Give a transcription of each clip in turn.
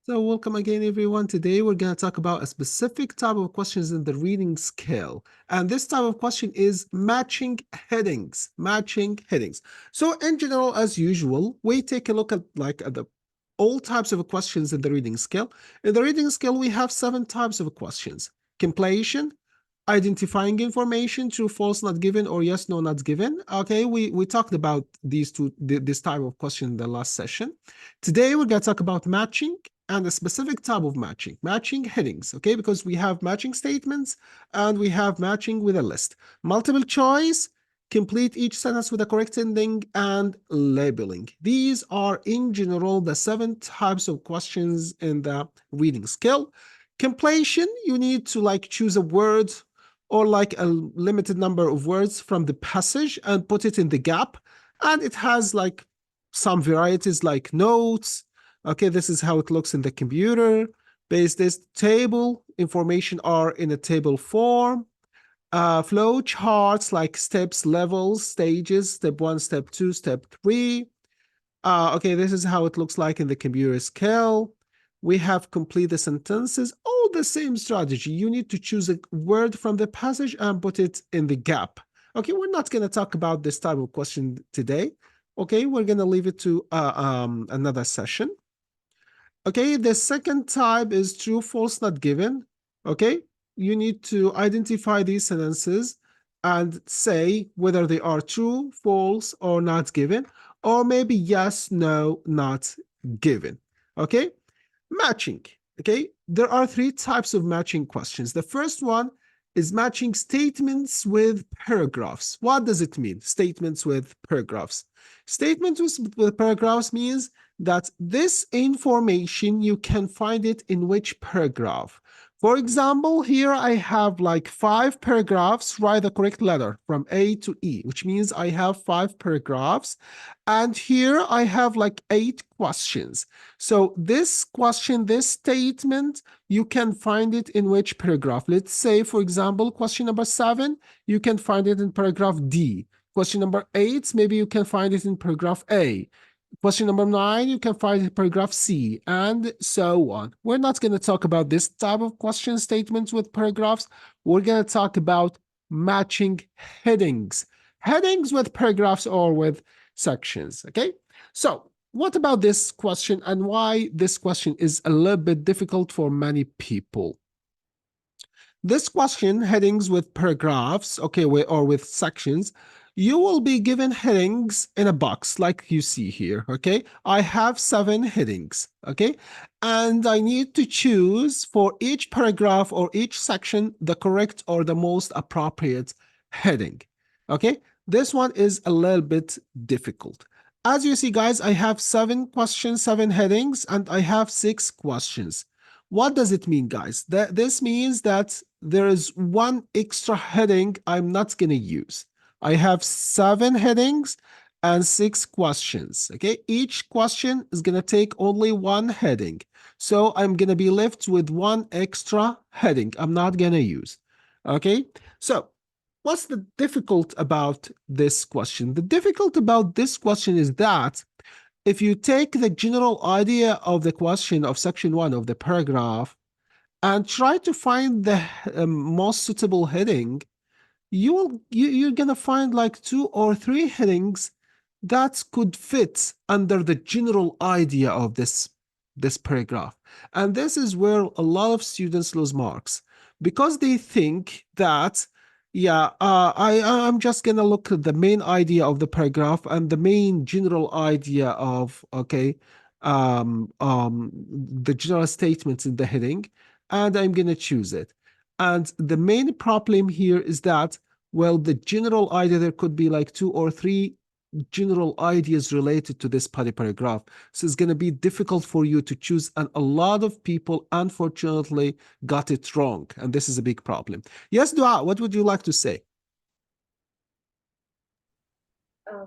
So welcome again, everyone. Today we're going to talk about a specific type of questions in the reading scale. And this type of question is matching headings, matching headings. So in general, as usual, we take a look at all types of questions in the reading scale. In the reading scale, we have 7 types of questions: completion, identifying information, true, false, not given, or yes, no, not given. Okay, we talked about this type of question in the last session. Today, we're going to talk about matching and a specific type of matching headings, okay? Because we have matching statements and we have matching with a list. Multiple choice, complete each sentence with a correct ending, and labeling. These are, in general, the 7 types of questions in the reading skill. Completion, you need to choose a word or a limited number of words from the passage and put it in the gap. And it has some varieties like notes. Okay, this is how it looks in the computer. Base this table, information are in a table form. Flow charts like steps, levels, stages, step 1, step 2, step 3. Okay, this is how it looks like in the computer scale. We have complete the sentences, all the same strategy. You need to choose a word from the passage and put it in the gap. Okay, we're not going to talk about this type of question today. Okay, we're going to leave it to another session. Okay, the second type is true, false, not given. Okay, you need to identify these sentences and say whether they are true, false, or not given, or maybe yes, no, not given. Okay, matching. Okay, there are 3 types of matching questions. The first one is matching statements with paragraphs. What does it mean? Statements with paragraphs. Statements with paragraphs means that this information, you can find it in which paragraph. For example, here I have 5 paragraphs. Write the correct letter from A to E, which means I have 5 paragraphs. And here I have 8 questions. So this question, this statement, you can find it in which paragraph? Let's say, for example, question number 7, you can find it in paragraph D. Question number 8, maybe you can find it in paragraph A. Question number 9, you can find it in paragraph C, and so on. We're not going to talk about this type of question statements with paragraphs. We're going to talk about matching headings. Headings with paragraphs or with sections, okay? So what about this question and why this question is a little bit difficult for many people? This question, headings with paragraphs, okay, or with sections, you will be given headings in a box like you see here, okay? I have 7 headings, okay? And I need to choose for each paragraph or each section the correct or the most appropriate heading, okay? This one is a little bit difficult. As you see, guys, I have 7 questions, 7 headings, and I have 6 questions. What does it mean, guys? This means that there is 1 extra heading I'm not going to use. I have 7 headings and 6 questions, okay? Each question is going to take only 1 heading. So I'm going to be left with 1 extra heading I'm not going to use, okay? So what's the difficult about this question? The difficult about this question is that if you take the general idea of the question of section 1 of the paragraph and try to find the most suitable heading, you're gonna find 2 or 3 headings that could fit under the general idea of this paragraph. And this is where a lot of students lose marks because they think that I'm just gonna look at the main idea of the paragraph and the main general idea of the general statements in the heading, and I'm gonna choose it. And the main problem here is that, well, the general idea, there could be 2 or 3 general ideas related to this body paragraph. So it's going to be difficult for you to choose, and a lot of people, unfortunately, got it wrong. And this is a big problem. Yes, Dua, what would you like to say?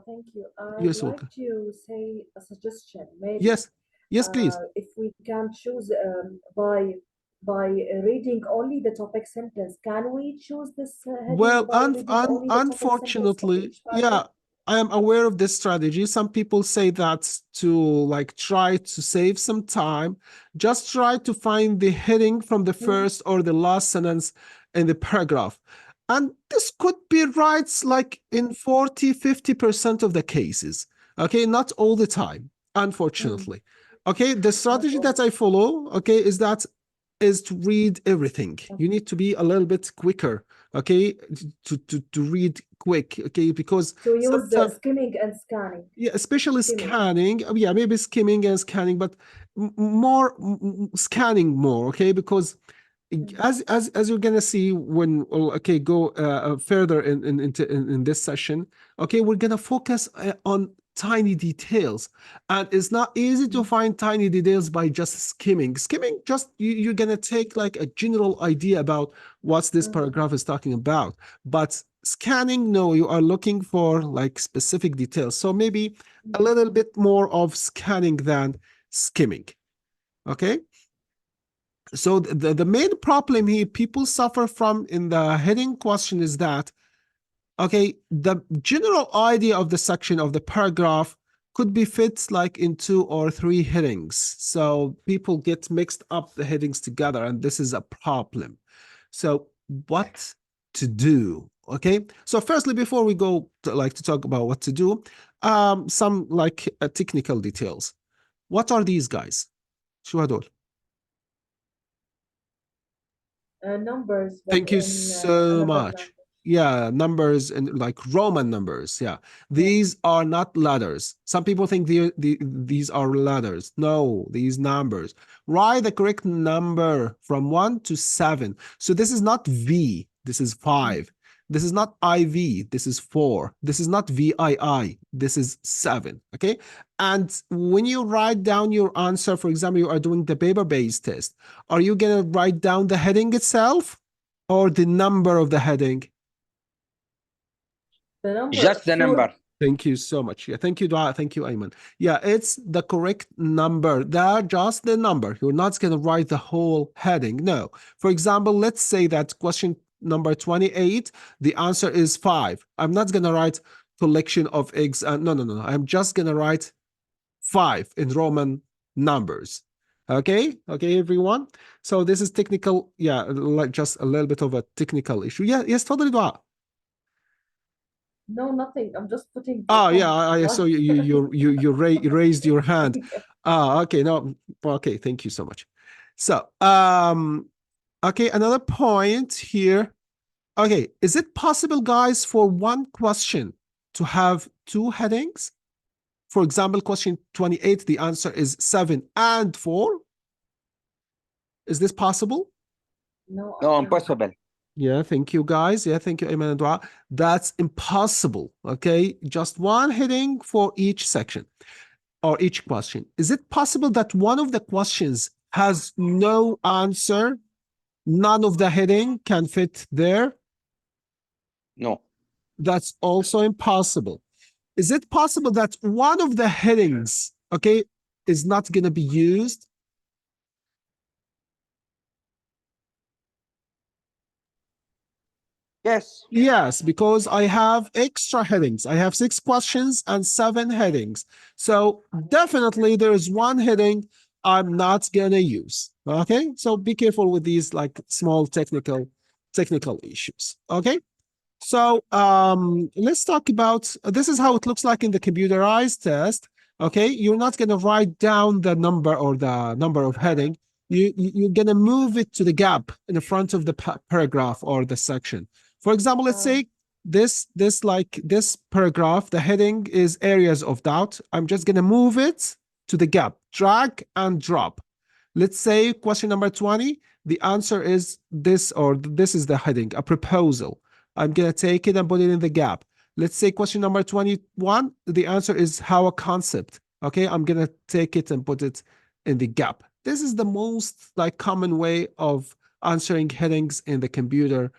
Thank you. I'd Yes, like welcome. to say a suggestion. Maybe Yes, yes, please. if we can choose by reading only the topic sentence, can we choose this heading Well, by reading only the topic sentence of unfortunately, each yeah, paragraph? I am aware of this strategy. Some people say that to like try to save some time, just try to find the heading from the first or the last sentence in the paragraph. And this could be right like in 40-50% of the cases. Okay, not all the time, unfortunately. Okay, the strategy that I follow, okay, is to read everything. You need to be a little bit quicker, okay, to read quick, okay, because to use skimming and scanning. Yeah, especially scanning. Yeah, maybe skimming and scanning, but more scanning more, okay, because as you're gonna see when okay go further in this session, okay, we're gonna focus on tiny details, and it's not easy to find tiny details by just skimming. Just you're gonna take like a general idea about what this paragraph is talking about, but scanning, no, you are looking for like specific details. So maybe a little bit more of scanning than skimming, okay? So the main problem here people suffer from in the heading question is that, okay, the general idea of the section of the paragraph could be fit like in 2 or 3 headings. So people get mixed up the headings together, and this is a problem. So what to do? Okay, so firstly, before we go to talk about what to do, some like technical details. What are these guys? شو هدول? Numbers. Thank you so much. Yeah, numbers and like Roman numbers. Yeah, these are not letters. Some people think these are letters. No, these numbers. Write the correct number from 1 to 7. So this is not V. This is 5. This is not IV. This is 4. This is not VII. This is 7. Okay. And when you write down your answer, for example, you are doing the paper-based test. Are you going to write down the heading itself or the number of the heading? The number. Just the number. Thank you so much. Yeah, thank you, Dua. Thank you, Ayman. Yeah, it's the correct number. That's just the number. You're not going to write the whole heading. No. For example, let's say that question number 28, the answer is 5. I'm not going to write collection of eggs. No. I'm just going to write 5 in Roman numbers. Okay, everyone. So this is technical. Yeah, like just a little bit of a technical issue. Yeah, yes, totally, Dua. No, nothing. I'm just putting. Oh yeah, I saw you raised your hand. Okay, no, okay, thank you so much. So okay, another point here. Okay, is it possible, guys, for one question to have 2 headings? For example, question 28, the answer is 7 and 4. Is this possible? No, impossible. Yeah, thank you, guys. Yeah, thank you, Ayman and Dua. That's impossible, okay? Just one heading for each section or each question. Is it possible that one of the questions has no answer? None of the heading can fit there? No. That's also impossible. Is it possible that one of the headings, okay, is not going to be used? Yes. Yes, because I have extra headings. I have 6 questions and 7 headings. So definitely there is one heading I'm not going to use. Okay, so be careful with these like small technical issues. Okay. So let's talk about, this is how it looks like in the computerized test. Okay, you're not going to write down the number or the number of heading. You're going to move it to the gap in the front of the paragraph or the section. For example, let's say this paragraph, the heading is areas of doubt. I'm just going to move it to the gap, drag and drop. Let's say question number 20, the answer is this, or this is the heading, a proposal. I'm going to take it and put it in the gap. Let's say question number 21, the answer is how a concept. Okay, I'm going to take it and put it in the gap. This is the most like common way of answering headings in the computer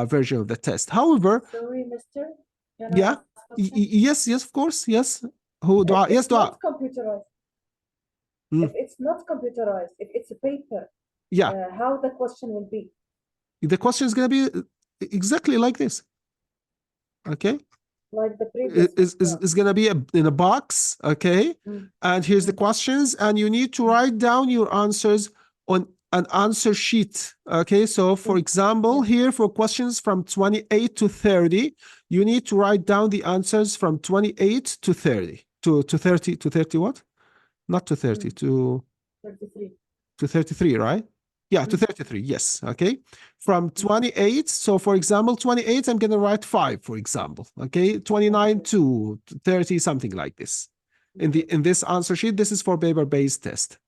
version of the test. However, sorry, mister. Yeah, yes, of course, yes. Who do I? Yes, do I? Not computerized. If it's not computerized, if it's a paper, yeah, how the question will be? The question is going to be exactly like this. Okay. Like the previous is going to be in a box, okay? And here's the questions, and you need to write down your answers on an answer sheet, okay? So for example, here for questions from 28 to 30, you need to write down the answers from 28 to 30, to 30 what? Not to 30, to 33. To 33, right? Yeah, to 33, yes, okay? From 28, so for example, 28, I'm going to write 5, for example, okay? 29 to 30, something like this. In this answer sheet, this is for paper-based test.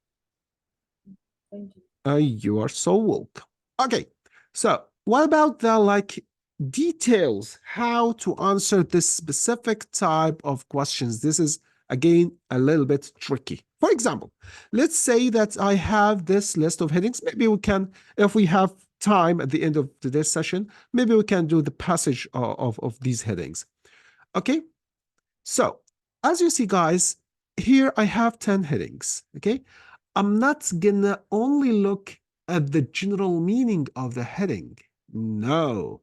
Thank you. You are so welcome. Okay, so what about the details, how to answer this specific type of questions? This is, again, a little bit tricky. For example, let's say that I have this list of headings. Maybe we can, if we have time at the end of today's session, maybe we can do the passage of these headings. Okay, so as you see, guys, here I have 10 headings, okay? I'm not gonna only look at the general meaning of the heading. No,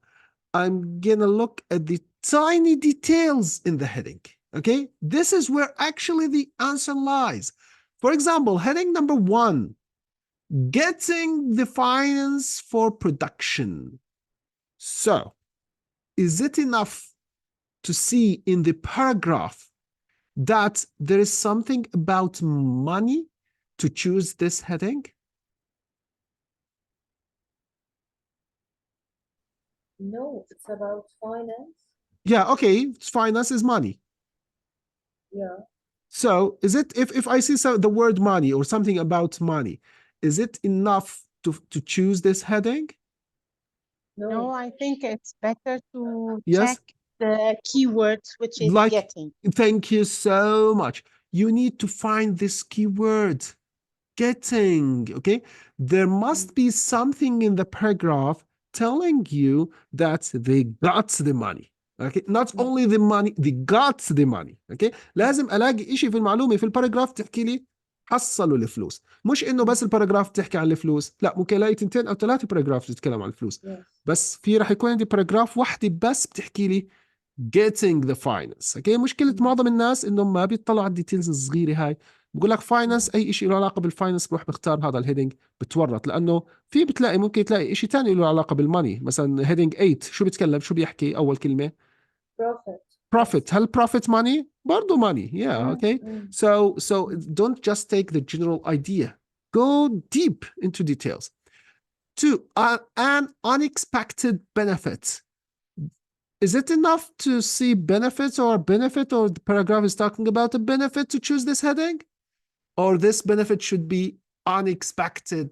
I'm gonna look at the tiny details in the heading, okay? This is where actually the answer lies. For example, heading number 1, getting the finance for production. So, is it enough to see in the paragraph that there is something about money to choose this heading? No, it's about finance. Yeah, okay, finance is money. Yeah. So is it, if I see the word money or something about money, is it enough to choose this heading? No, I think it's better to Yes. check the keywords, which is getting. Thank you so much. You need to find this keyword, getting, okay? There must be something in the paragraph telling you that they got the money. Okay, not only the money, they got the money. Okay, لازم الاقي شيء في المعلومه في الباراجراف تحكي لي حصلوا الفلوس، مش انه بس الباراجراف تحكي عن الفلوس، لا ممكن الاقي 2 أو 3 باراجراف تتكلم عن الفلوس، بس في راح يكون عندي باراجراف واحده بس بتحكي لي getting the finance. اوكي، مشكله معظم الناس انهم ما بيطلعوا على الديتيلز الصغيره هاي، بقول لك فاينانس، اي شيء له علاقه بالفاينانس بروح بختار هذا الهيدنج، بتورط، لانه في بتلاقي ممكن تلاقي شيء ثاني له علاقه بالماني، مثلا هيدنج 8 شو بيتكلم، شو بيحكي اول كلمه؟ profit. هل profit money؟ برضه money. Yeah, okay. So don't just take the general idea. Go deep into details. 2, an unexpected benefit. Is it enough to see benefits or benefit, or the paragraph is talking about a benefit to choose this heading? Or this benefit should be unexpected?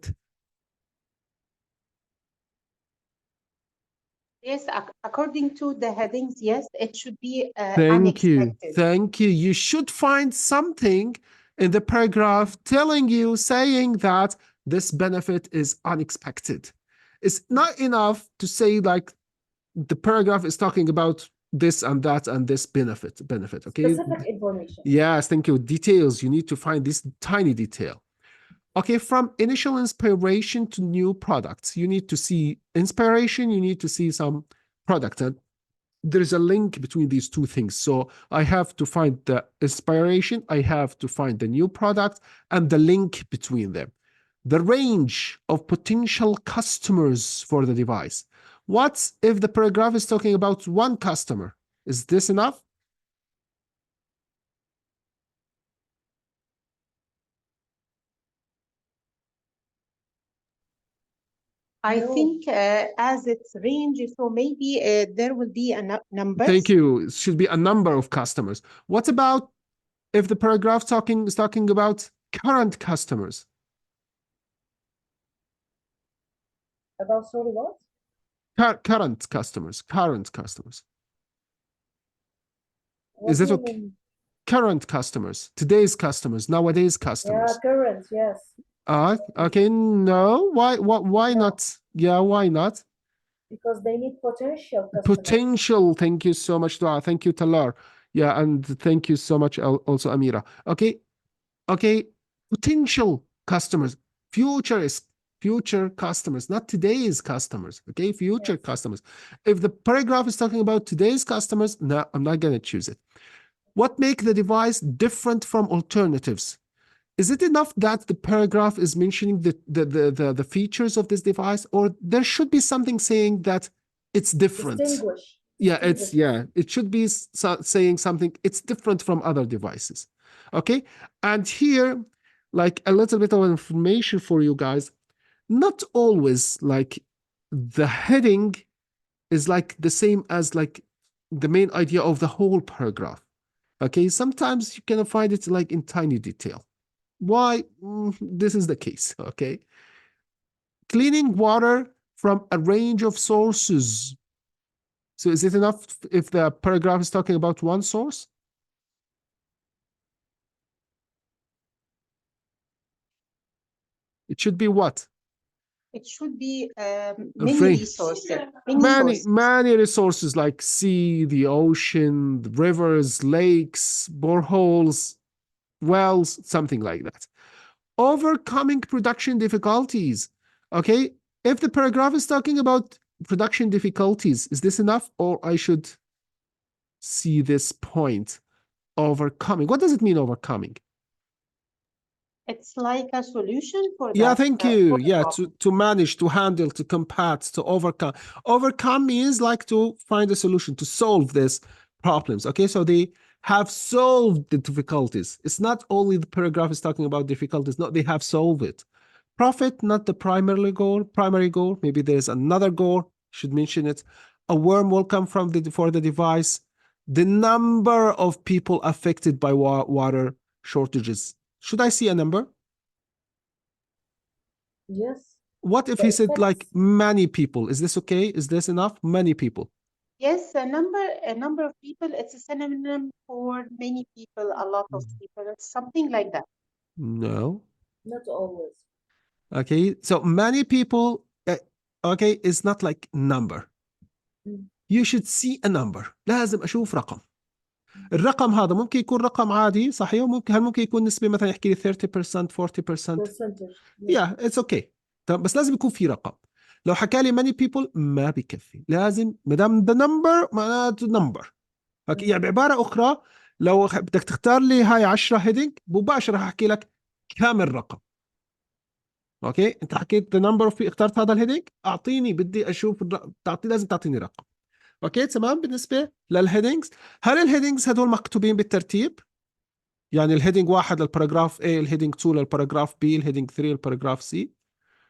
Yes, according to the headings, yes, it should be unexpected. Thank you. You should find something in the paragraph telling you, saying that this benefit is unexpected. It's not enough to say like the paragraph is talking about this and that and this benefit, okay? Specific information. Yes, thank you. Details, you need to find this tiny detail. Okay, from initial inspiration to new products, you need to see inspiration, you need to see some product. And there's a link between these two things. So I have to find the inspiration, I have to find the new product, and the link between them. The range of potential customers for the device. What if the paragraph is talking about one customer? Is this enough? I think as it's range, so maybe there will be a number. Thank you. It should be a number of customers. What about if the paragraph is talking about current customers? About, sorry, what? Current customers. What Is it okay? Current customers, today's customers, nowadays customers. Yeah, current, yes. Okay, no. Why not? Yeah, why not? Because they need potential customers. Potential. Thank you so much, Dua. Thank you, Talar. Yeah, and thank you so much also, Amira. Okay. Potential customers, future customers, not today's customers, okay? Future customers. If the paragraph is talking about today's customers, no, I'm not going to choose it. What makes the device different from alternatives? Is it enough that the paragraph is mentioning the features of this device, or there should be something saying that it's different? Distinguish. Yeah, it should be saying something, it's different from other devices. Okay, and here, like a little bit of information for you guys, not always like the heading is like the same as like the main idea of the whole paragraph. Okay, sometimes you can find it like in tiny detail. Why? This is the case, okay? Cleaning water from a range of sources. So is it enough if the paragraph is talking about one source? It should be what? It should be many resources. Many resources like sea, the ocean, the rivers, lakes, boreholes, wells, something like that. Overcoming production difficulties. Okay, if the paragraph is talking about production difficulties, is this enough, or I should see this point? Overcoming. What does it mean, overcoming? It's like a solution for that. Yeah, thank you. Yeah, to manage, to handle, to combat, to overcome. Overcome means like to find a solution, to solve these problems. Okay, so they have solved the difficulties. It's not only the paragraph is talking about difficulties. No, they have solved it. Profit, not the primary goal. Maybe there's another goal. Should mention it. A warm welcome for the device. The number of people affected by water shortages. Should I see a number? Yes. What if he said like many people? Is this okay? Is this enough? Many people. Yes, a number of people. It's a synonym for many people, a lot of people. It's something like that. No. Not always. Okay, so many people, okay, is not like number. You should see a number. لازم أشوف رقم. الرقم هذا ممكن يكون رقم عادي صحيح، هل ممكن يكون نسبة مثلا يحكي لي 30% 40%. Yeah, it's okay. طب بس لازم يكون في رقم. لو حكى لي many people ما بيكفي، لازم ما دام the number معناته number. اوكي، يعني بعبارة أخرى لو بدك تختار لي هاي 10 heading مباشرة هحكي لك كم الرقم. اوكي، انت حكيت the number of اخترت هذا الهيدنج، اعطيني بدي اشوف لازم تعطيني رقم. اوكي تمام. بالنسبه للهيدنجز، هل الهيدنجز هدول مكتوبين بالترتيب؟ يعني الهيدنج 1 للباراجراف A، الهيدنج 2 للباراجراف B، الهيدنج 3 للباراجراف C.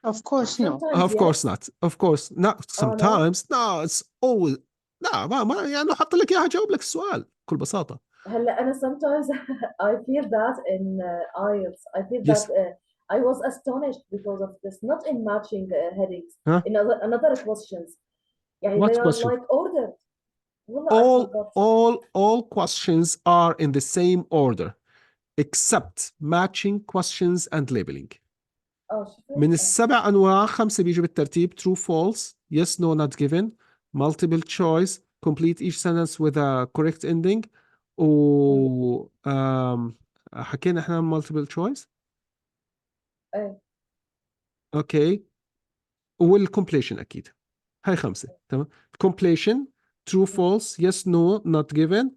Of course no. Of course not. Of course not. Sometimes no, it's always لا ما يعني حط لك اياها جاوب لك السؤال بكل بساطه. هلا أنا sometimes I feel that in IELTS I feel that I was astonished because of this, not in matching headings, in another questions. يعني What they question? are like ordered. All questions are in the same order except matching questions and labeling. من السبع أنواع 5 بيجوا بالترتيب: true, false, yes, no, not given, multiple choice, complete each sentence with a correct ending. و حكينا احنا multiple choice. اوكي، والcompletion اكيد. هاي 5 تمام. completion, true, false, yes, no, not given,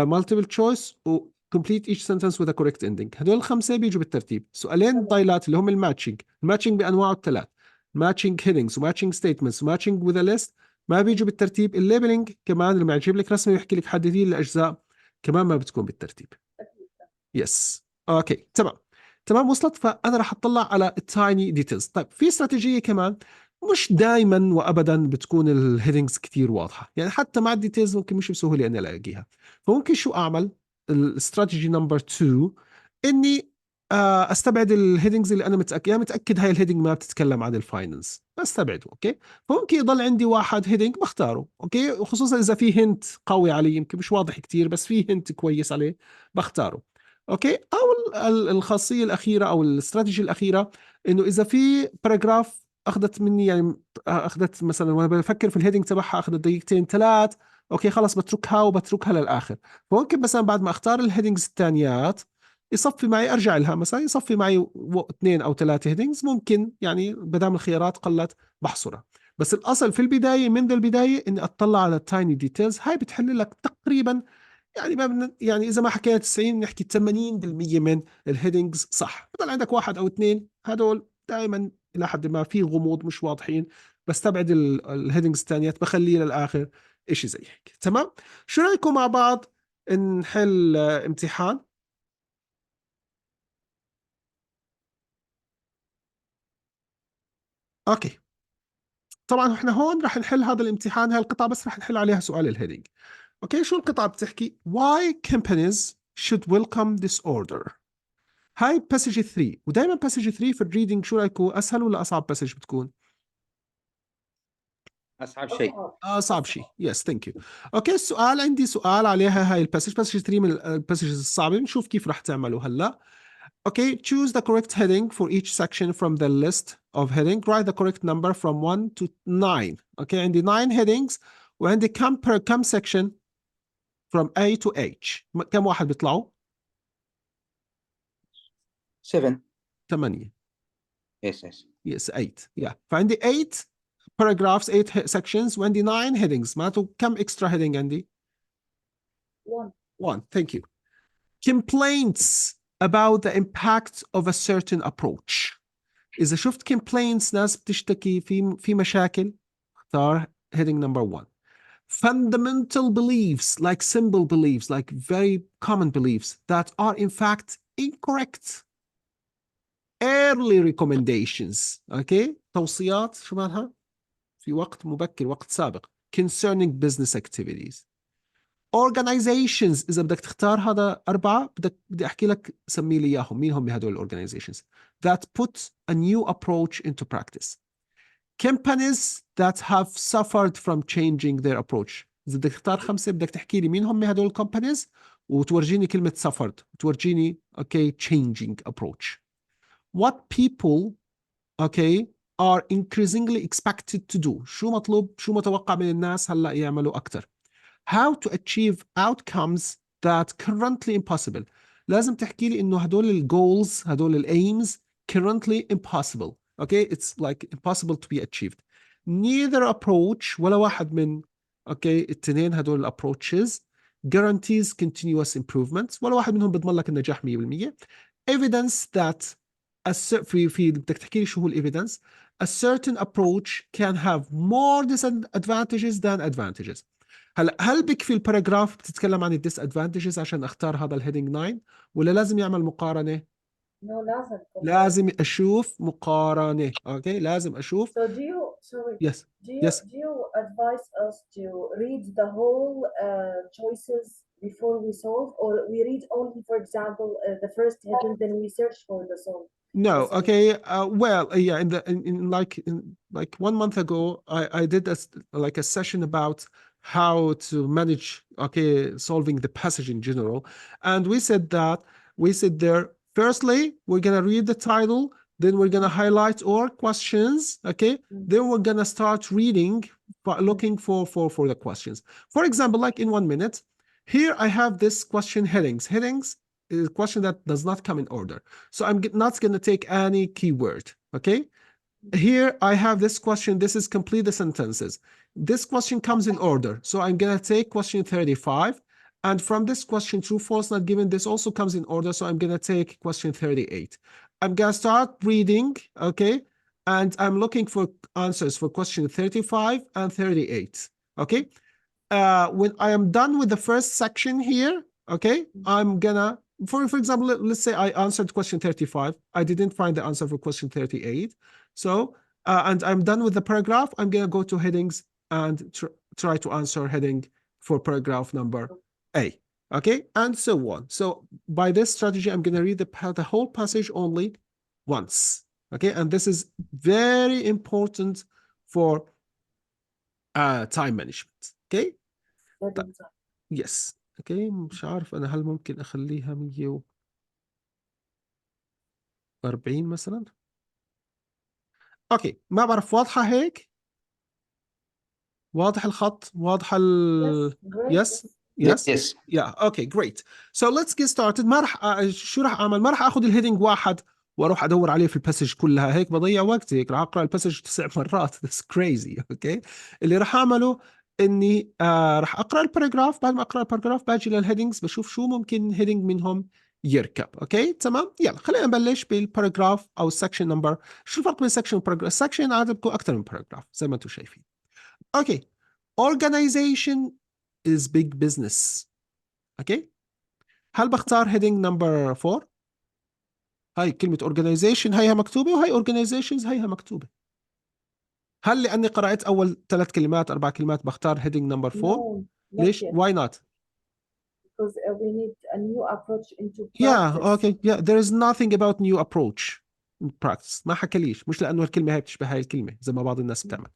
multiple choice و complete each sentence with a correct ending. هدول 5 بيجوا بالترتيب. سؤالين الضايلات اللي هم الماتشنج بانواعه الثلاث، matching headings وmatching statements وmatching with a list ما بيجوا بالترتيب. الليبلينج كمان لما يجيب لك رسمه ويحكي لك حددي الاجزاء كمان ما بتكون بالترتيب. يس اوكي تمام وصلت. فانا راح اطلع على التايني ديتيلز. طيب في استراتيجيه كمان، مش دائما وابدا بتكون الهيدنجز كثير واضحه، يعني حتى مع الديتيلز ممكن مش بسهوله اني الاقيها. فممكن شو اعمل؟ الاستراتيجي نمبر 2 اني استبعد الهيدنجز اللي انا متاكد هاي الهيدنج ما بتتكلم عن الفاينانس، استبعده. اوكي، فممكن يضل عندي واحد هيدنج بختاره. اوكي، وخصوصا اذا في هنت قوي عليه، يمكن مش واضح كثير بس في هنت كويس عليه بختاره. اوكي، او الخاصيه الاخيره او الاستراتيجي الاخيره انه اذا في باراجراف اخذت مني، يعني اخذت مثلا وانا بفكر في الهيدنج تبعها اخذت دقيقتين 3، اوكي خلاص بتركها للاخر. فممكن مثلا بعد ما اختار الهيدنجز الثانيات يصفي معي، أرجع لها مثلا يصفي معي 2 أو 3 هيدنجز، ممكن يعني بدام الخيارات قلت بحصرها. بس الأصل في البداية، من البداية إني أطلع على التايني ديتيلز. هاي بتحل لك تقريبا يعني يعني إذا ما حكينا 90 نحكي 80% من الهيدنجز صح. بضل عندك 1 أو 2 هدول دائما إلى حد ما في غموض مش واضحين، بستبعد الهيدنجز الثانيات بخليه للآخر، إشي زي هيك. تمام؟ شو رأيكم مع بعض نحل امتحان؟ اوكي، طبعا احنا هون رح نحل هذا الامتحان، هاي القطعة بس رح نحل عليها سؤال الهيدنج. اوكي، شو القطعة بتحكي؟ why companies should welcome this order. هاي باسج 3، ودائما باسج 3 في الريدنج شو رايكم، اسهل ولا اصعب باسج بتكون؟ أصعب شيء. اصعب شيء. يس ثانك يو. اوكي، السؤال عندي سؤال عليها هاي الباسج، باسج 3 من الباسجز الصعبة، بنشوف كيف رح تعملوا هلا. Okay, choose the correct heading for each section from the list of heading. Write the correct number from 1 to 9. Okay, عندي 9 headings وعندي كم section from A to H. كم واحد بيطلعوا؟ 7. 8. Yes. Yes, 8. Yeah. فعندي 8 paragraphs, 8 sections وعندي 9 headings. معناته كم extra heading عندي؟ 1. Thank you. Complaints about the impact of a certain approach. إذا شفت complaints ناس بتشتكي في مشاكل، اختار heading number 1. Fundamental beliefs, like simple beliefs, like very common beliefs that are in fact incorrect. Early recommendations. Okay, توصيات شو مالها؟ في وقت مبكر، وقت سابق. Concerning business activities. Organizations، إذا بدك تختار هذا 4 بدي أحكي لك سمي لي إياهم، مين هم هدول organizations that put a new approach into practice. Companies that have suffered from changing their approach. إذا بدك تختار 5 بدك تحكي لي مين هم هدول companies وتورجيني كلمة suffered، وتورجيني changing approach. What people are increasingly expected to do. شو مطلوب، شو متوقع من الناس هلأ يعملوا أكتر. How to achieve outcomes that currently impossible. لازم تحكي لي إنه هدول الجولز، هدول الaims currently impossible. It's like impossible to be achieved. Neither approach، ولا واحد من التنين هدول approaches guarantees continuous improvements، ولا واحد منهم بيضمن لك النجاح 100%. Evidence that في بدك تحكي لي شو هو evidence. A certain approach can have more disadvantages than advantages. هلا هل بكفي الباراجراف بتتكلم عن الديسادفانتجز عشان اختار هذا الهيدنج 9 ولا لازم يعمل مقارنة؟ لازم اشوف مقارنة. لازم اشوف. So Yes. do you advise us to read the whole choices before we solve, or we read only, for example, the first heading, then we search for the solve? No, well, yeah, in like 1 month ago, I did a session about how to manage solving the passage in general, and we said there, firstly we're gonna read the title, then we're gonna highlight all questions, then we're gonna start reading, looking for the questions. For example, like in 1 minute, here I have this question headings is a question that does not come in order. So I'm not going to take any keyword, Here I have this question. This is complete the sentences. This question comes in order. So I'm going to take question 35. And from this question, true, false, not given, this also comes in order. So I'm going to take question 38. I'm going to start reading, And I'm looking for answers for question 35 and 38, when I am done with the first section here, I'm gonna, for example, let's say I answered question 35. I didn't find the answer for question 38. So, and I'm done with the paragraph. I'm gonna go to headings and try to answer heading for paragraph number A. And so on. So by this strategy, I'm gonna read the whole passage only once. And this is very important for time management. Yes. مش عارف أنا هل ممكن أخليها 140 مثلا. ما بعرف، واضحة هيك؟ واضح الخط؟ واضح Yes. Yes? Yes. Yeah, okay, great. So let's get started. ما راح شو راح أعمل؟ ما راح أخذ الهيدنج واحد وأروح أدور عليه في الباسج كلها، هيك بضيع وقت، هيك راح أقرأ الباسج 9 مرات. That's crazy, okay? اللي راح أعمله إني راح أقرأ الباراجراف، بعد ما أقرأ الباراجراف باجي للهيدنجز بشوف شو ممكن هيدنج منهم يركب، اوكي تمام. يلا خلينا نبلش بالباراجراف او السكشن نمبر. شو الفرق بين سكشن وباراجراف؟ السكشن عاده بيكون اكثر من باراجراف زي ما انتم شايفين. اوكي. organization is big business. اوكي. هل بختار heading number 4؟ هاي كلمة organization هيها مكتوبة، وهي organizations هيها مكتوبة. هل لأني قرأت أول 3 كلمات 4 كلمات بختار heading number 4؟ No, not ليش؟ yet. Why not? Because we need a new approach into Yeah, practice. okay. Yeah, there is nothing about new approach in practice. ما حكليش، مش لأنه الكلمة هاي بتشبه هاي الكلمة زي ما بعض الناس بتعمل.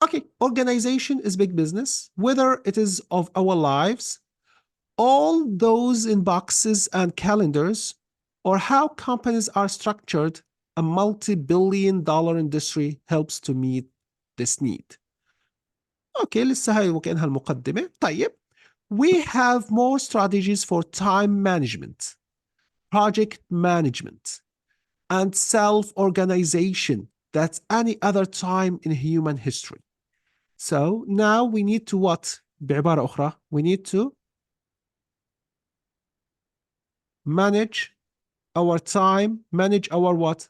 Okay, organization is big business, whether it is of our lives, all those in boxes and calendars, or how companies are structured, a multi-billion-dollar industry helps to meet this need. Okay, لسه هاي وكأنها المقدمة. طيب. We have more strategies for time management, project management, and self-organization than any other time in human history. So now we need to what? بعبارة أخرى, we need to manage our time, manage our what?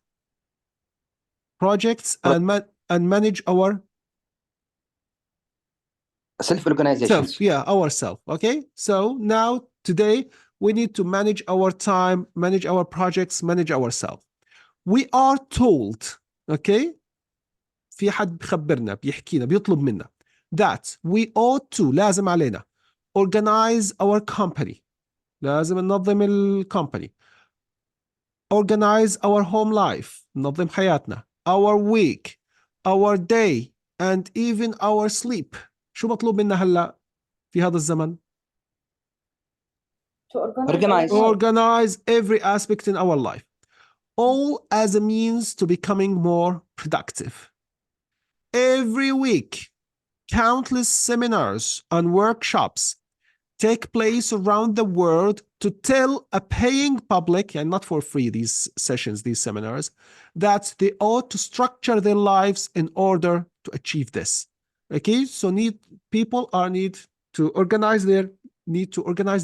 Projects and manage our self-organization. Yeah, ourself. Okay. So now today we need to manage our time, manage our projects, manage ourselves. We are told, okay, في حد بخبرنا بيحكينا بيطلب منا that we ought to لازم علينا organize our company لازم ننظم الcompany, organize our home life ننظم حياتنا, our week, our day and even our sleep. شو مطلوب منا هلا في هذا الزمن؟ To organize every aspect in our life, all as a means to becoming more productive. Every week, countless seminars and workshops take place around the world to tell a paying public, and not for free, these sessions, these seminars, that they ought to structure their lives in order to achieve this. Okay, so people need to organize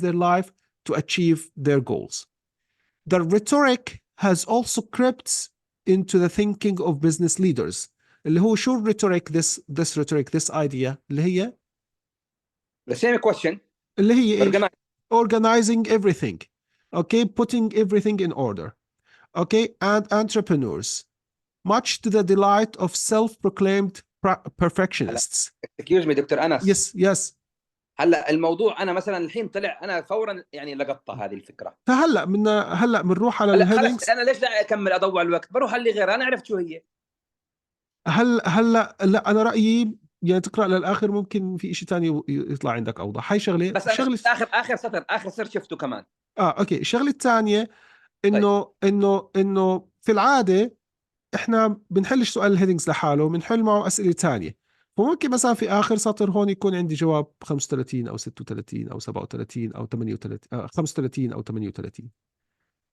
their life to achieve their goals. The rhetoric has also crept into the thinking of business leaders. اللي هو شو rhetoric, this rhetoric, this idea اللي هي the same question اللي هي organizing everything, okay, putting everything in order, okay, and entrepreneurs, much to the delight of self-proclaimed perfectionists. Excuse me دكتور أنس. Yes. هلا الموضوع أنا مثلا الحين طلع أنا فورا يعني لقطة هذه الفكرة. فهلا بنروح على الهيدنجز. أنا ليش لا أكمل أضوع الوقت؟ بروح اللي غير أنا عرفت شو هي. هلا لا أنا رأيي يعني تقرأ للآخر ممكن في شيء تاني يطلع عندك أوضح. هاي شغلة. بس شغلة آخر سطر شفته كمان. أوكي. الشغلة الثانية إنه في العادة إحنا بنحلش سؤال الهيدنجز لحاله، بنحل معه أسئلة تانية. فممكن مثلا في آخر سطر هون يكون عندي جواب 35 أو 36 أو 37 أو 38 35 أو 38.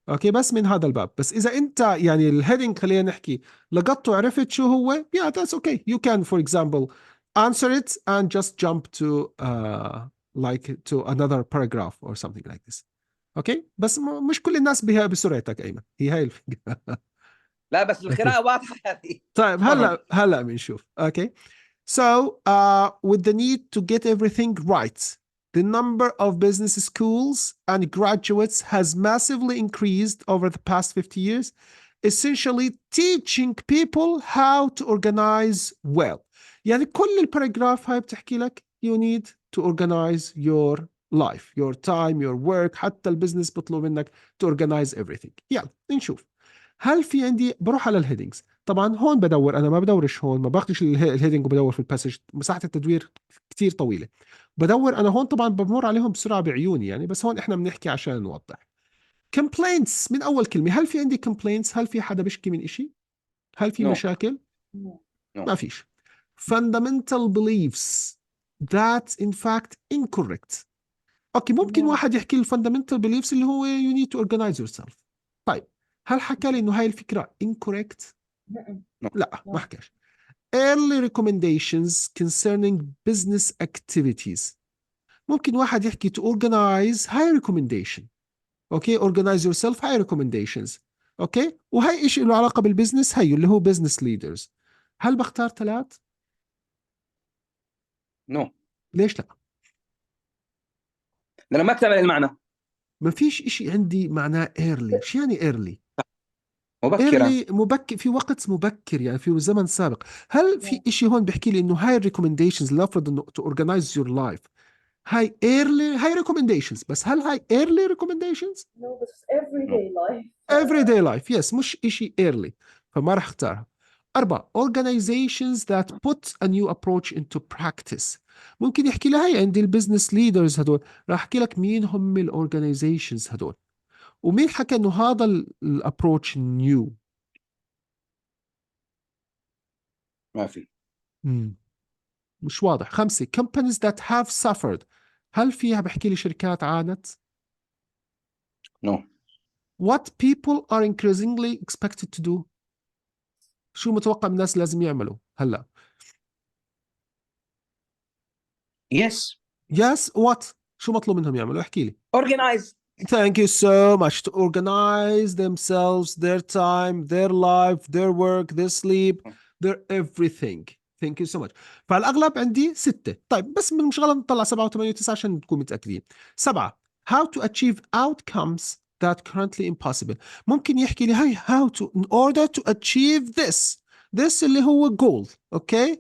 اوكي بس من هذا الباب. بس اذا انت يعني الهيدنج خلينا نحكي لقطته وعرفت شو هو، yeah that's okay, you can for example answer it and just jump to to another paragraph or something like this. اوكي بس مش كل الناس بها بسرعتك ايمن، هي هاي الفكرة. لا بس القراءة واضحة هذه. طيب هلا بنشوف. اوكي so with the need to get everything right, the number of business schools and graduates has massively increased over the past 50 years, essentially teaching people how to organize well. يعني كل الباراجراف هاي بتحكي لك you need to organize your life, your time, your work. حتى البزنس بطلب منك to organize everything. يلا نشوف. هل في عندي بروح على الهيدنجز. طبعا هون بدور، انا ما بدورش هون، ما باخدش الهيدنج وبدور في الباسج، مساحه التدوير كثير طويله. بدور انا هون طبعا بمر عليهم بسرعه بعيوني يعني، بس هون احنا بنحكي عشان نوضح. complaints من اول كلمه، هل في عندي complaints؟ هل في حدا بيشكي من إشي؟ هل في مشاكل؟ ما فيش. fundamental beliefs that in fact incorrect. اوكي ممكن No. واحد يحكي لي الفاندامنتال بيليفز اللي هو you need to organize yourself. طيب هل حكى لي انه هاي الفكره incorrect؟ لا ما No. حكاش. early recommendations concerning business activities. ممكن واحد يحكي to organize high recommendation. اوكي organize yourself high recommendations. اوكي وهي ايش له علاقه بالبزنس؟ هي اللي هو business leaders. هل بختار 3؟ نو. ليش لا؟ لأنه ما اكتمل المعنى. ما فيش إشي عندي معناه early. شو يعني early؟ مبكرا. early مبكر، في وقت مبكر يعني في زمن سابق. هل في إشي هون بيحكي لي إنه هاي recommendations لنفرض إنه to organize your life هاي early هاي recommendations، بس هل هاي early recommendations؟ No, this is everyday life. everyday life yes مش إشي early، فما راح اختارها. 4 organizations that put a new approach into practice. ممكن يحكي لي هاي عندي البزنس ليدرز هدول، راح احكي لك مين هم الاورجنايزيشنز هدول ومين حكى انه هذا الابروتش نيو. ما في. مش واضح. 5 companies that have suffered. هل فيها بحكي لي شركات عانت؟ نو. what people are increasingly expected to do. شو متوقع من الناس لازم يعملوا هلا؟ يس. yes what شو مطلوب منهم يعملوا؟ احكي لي. organize. Thank you so much. To organize themselves, their time, their life, their work, their sleep, their everything. Thank you so much. فعلى الأغلب عندي 6. طيب بس من مش غلط نطلع 7 و8 و9 عشان نكون متأكدين. 7 how to achieve outcomes that currently impossible. ممكن يحكي لي هاي how to in order to achieve this اللي هو goal. Okay,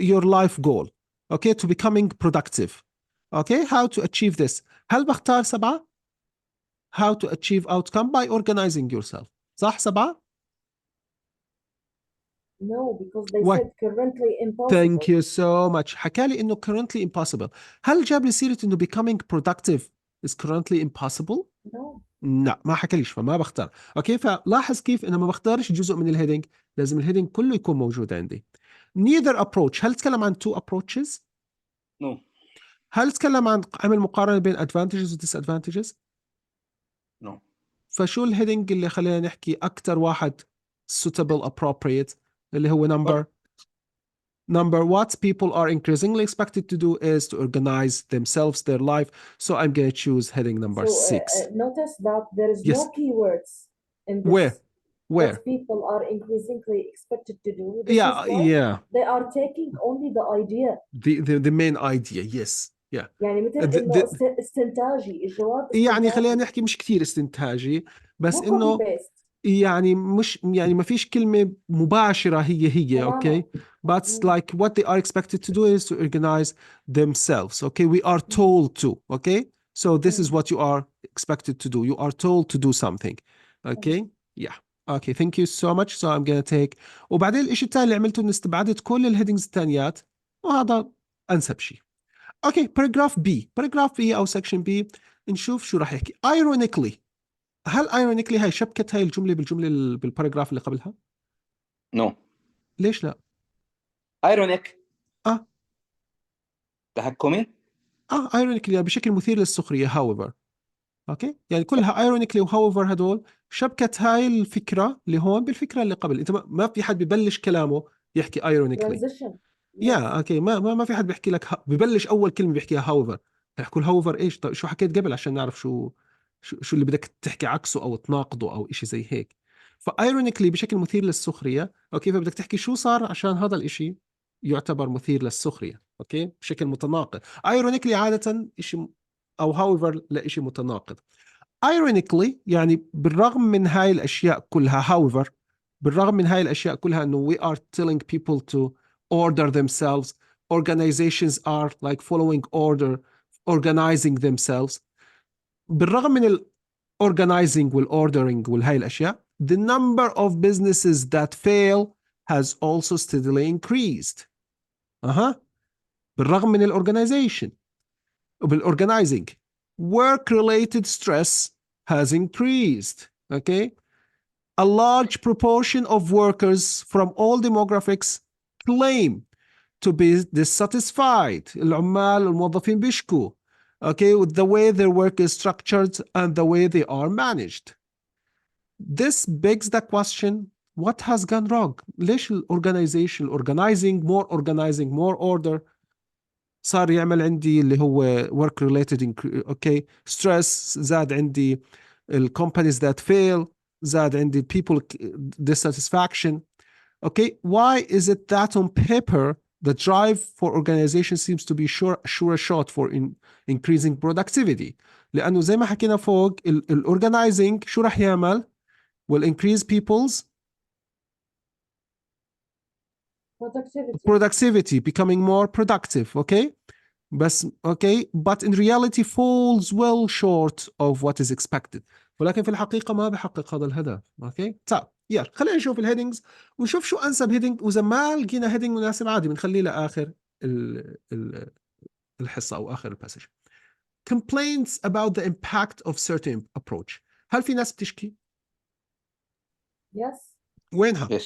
your life goal. Okay, to becoming productive. Okay, how to achieve this. هل بختار 7 how to achieve outcome by organizing yourself؟ صح 7؟ No, because they Why? said currently impossible. Thank you so much. حكى لي إنه currently impossible. هل جاب لي سيرة إنه becoming productive is currently impossible؟ No. لا ما حكى ليش، فما بختار. أوكي فلاحظ كيف أنا ما بختارش جزء من الهيدنج، لازم الهيدنج كله يكون موجود عندي. Neither approach. هل تكلم عن two approaches؟ نو. هل تكلم عن عمل مقارنة بين advantages و disadvantages؟ نو. فشو الهيدنج اللي خلينا نحكي أكتر واحد suitable appropriate اللي هو number what people are increasingly expected to do is to organize themselves, their life. So I'm going to choose heading number 6. Notice that there is Yes. no keywords in this. Where? What people are increasingly expected to do. This Yeah, is why yeah. they are taking only the idea. The main idea, yes. Yeah. يعني مثل إنه استنتاجي الجواب يعني استنتاجي. خلينا نحكي مش كثير استنتاجي بس مو إنه copy paste. يعني مش يعني ما فيش كلمة مباشرة هي تماماً. okay but like what they are expected to do is to organize themselves. Okay, we are told to. Okay, so this is what you are expected to do. You are told to do something. Okay, yeah. Okay, thank you so much. So I'm gonna take وبعدين الإشي الثاني اللي عملته إني استبعدت كل الهيدنجز الثانيات وهذا أنسب شيء. Okay, paragraph B. paragraph B أو section B نشوف شو راح يحكي. Ironically. هل ironically هاي شبكت هاي الجملة بالجملة بالباراجراف اللي قبلها؟ نو. ليش لا؟ ايرونيك. اه تحكمي. ironically بشكل مثير للسخرية however. اوكي يعني كلها ironically و however هدول شبكت هاي الفكرة اللي هون بالفكرة اللي قبل. انت ما في حد ببلش كلامه يحكي ironically. Transition. يا اوكي ما في حد بيحكي لك ببلش اول كلمة بيحكيها however. يحكوا however ايش؟ طيب شو حكيت قبل عشان نعرف شو اللي بدك تحكي عكسه او تناقضه او إشي زي هيك. فايرونيكلي بشكل مثير للسخريه. اوكي فبدك تحكي شو صار عشان هذا الإشي يعتبر مثير للسخريه. اوكي بشكل متناقض. ايرونيكلي عاده إشي او هاويفر لإشي متناقض. ايرونيكلي يعني بالرغم من هاي الاشياء كلها however بالرغم من هاي الاشياء كلها انه we are telling people to order themselves. Organizations are like following order, organizing themselves. بالرغم من ال organizing والordering والهاي الأشياء the number of businesses that fail has also steadily increased. بالرغم من الorganization وبالorganizing work-related stress has increased. Okay, a large proportion of workers from all demographics claim to be dissatisfied. العمال والموظفين بيشكوا. okay, with the way their work is structured and the way they are managed. This begs the question, what has gone wrong? ليش organizing more order صار يعمل عندي اللي هو work related okay stress زاد عندي companies that fail زاد عندي people dissatisfaction. Okay, why is it that on paper the drive for organization seems to be sure shot for increasing productivity؟ لأنه زي ما حكينا فوق organizing شو رح يعمل؟ will increase people's productivity, becoming more productive, okay? But in reality falls well short of what is expected. ولكن في الحقيقة ما بحقق هذا الهدف، okay؟ طيب يلا خلينا نشوف الهيدنجز ونشوف شو أنسب هيدنج، وإذا ما لقينا هيدنج مناسب عادي بنخليه لآخر الحصة أو آخر الباسج. Complaints about the impact of certain approach. هل في ناس بتشكي؟ Yes. وينها؟ Yes.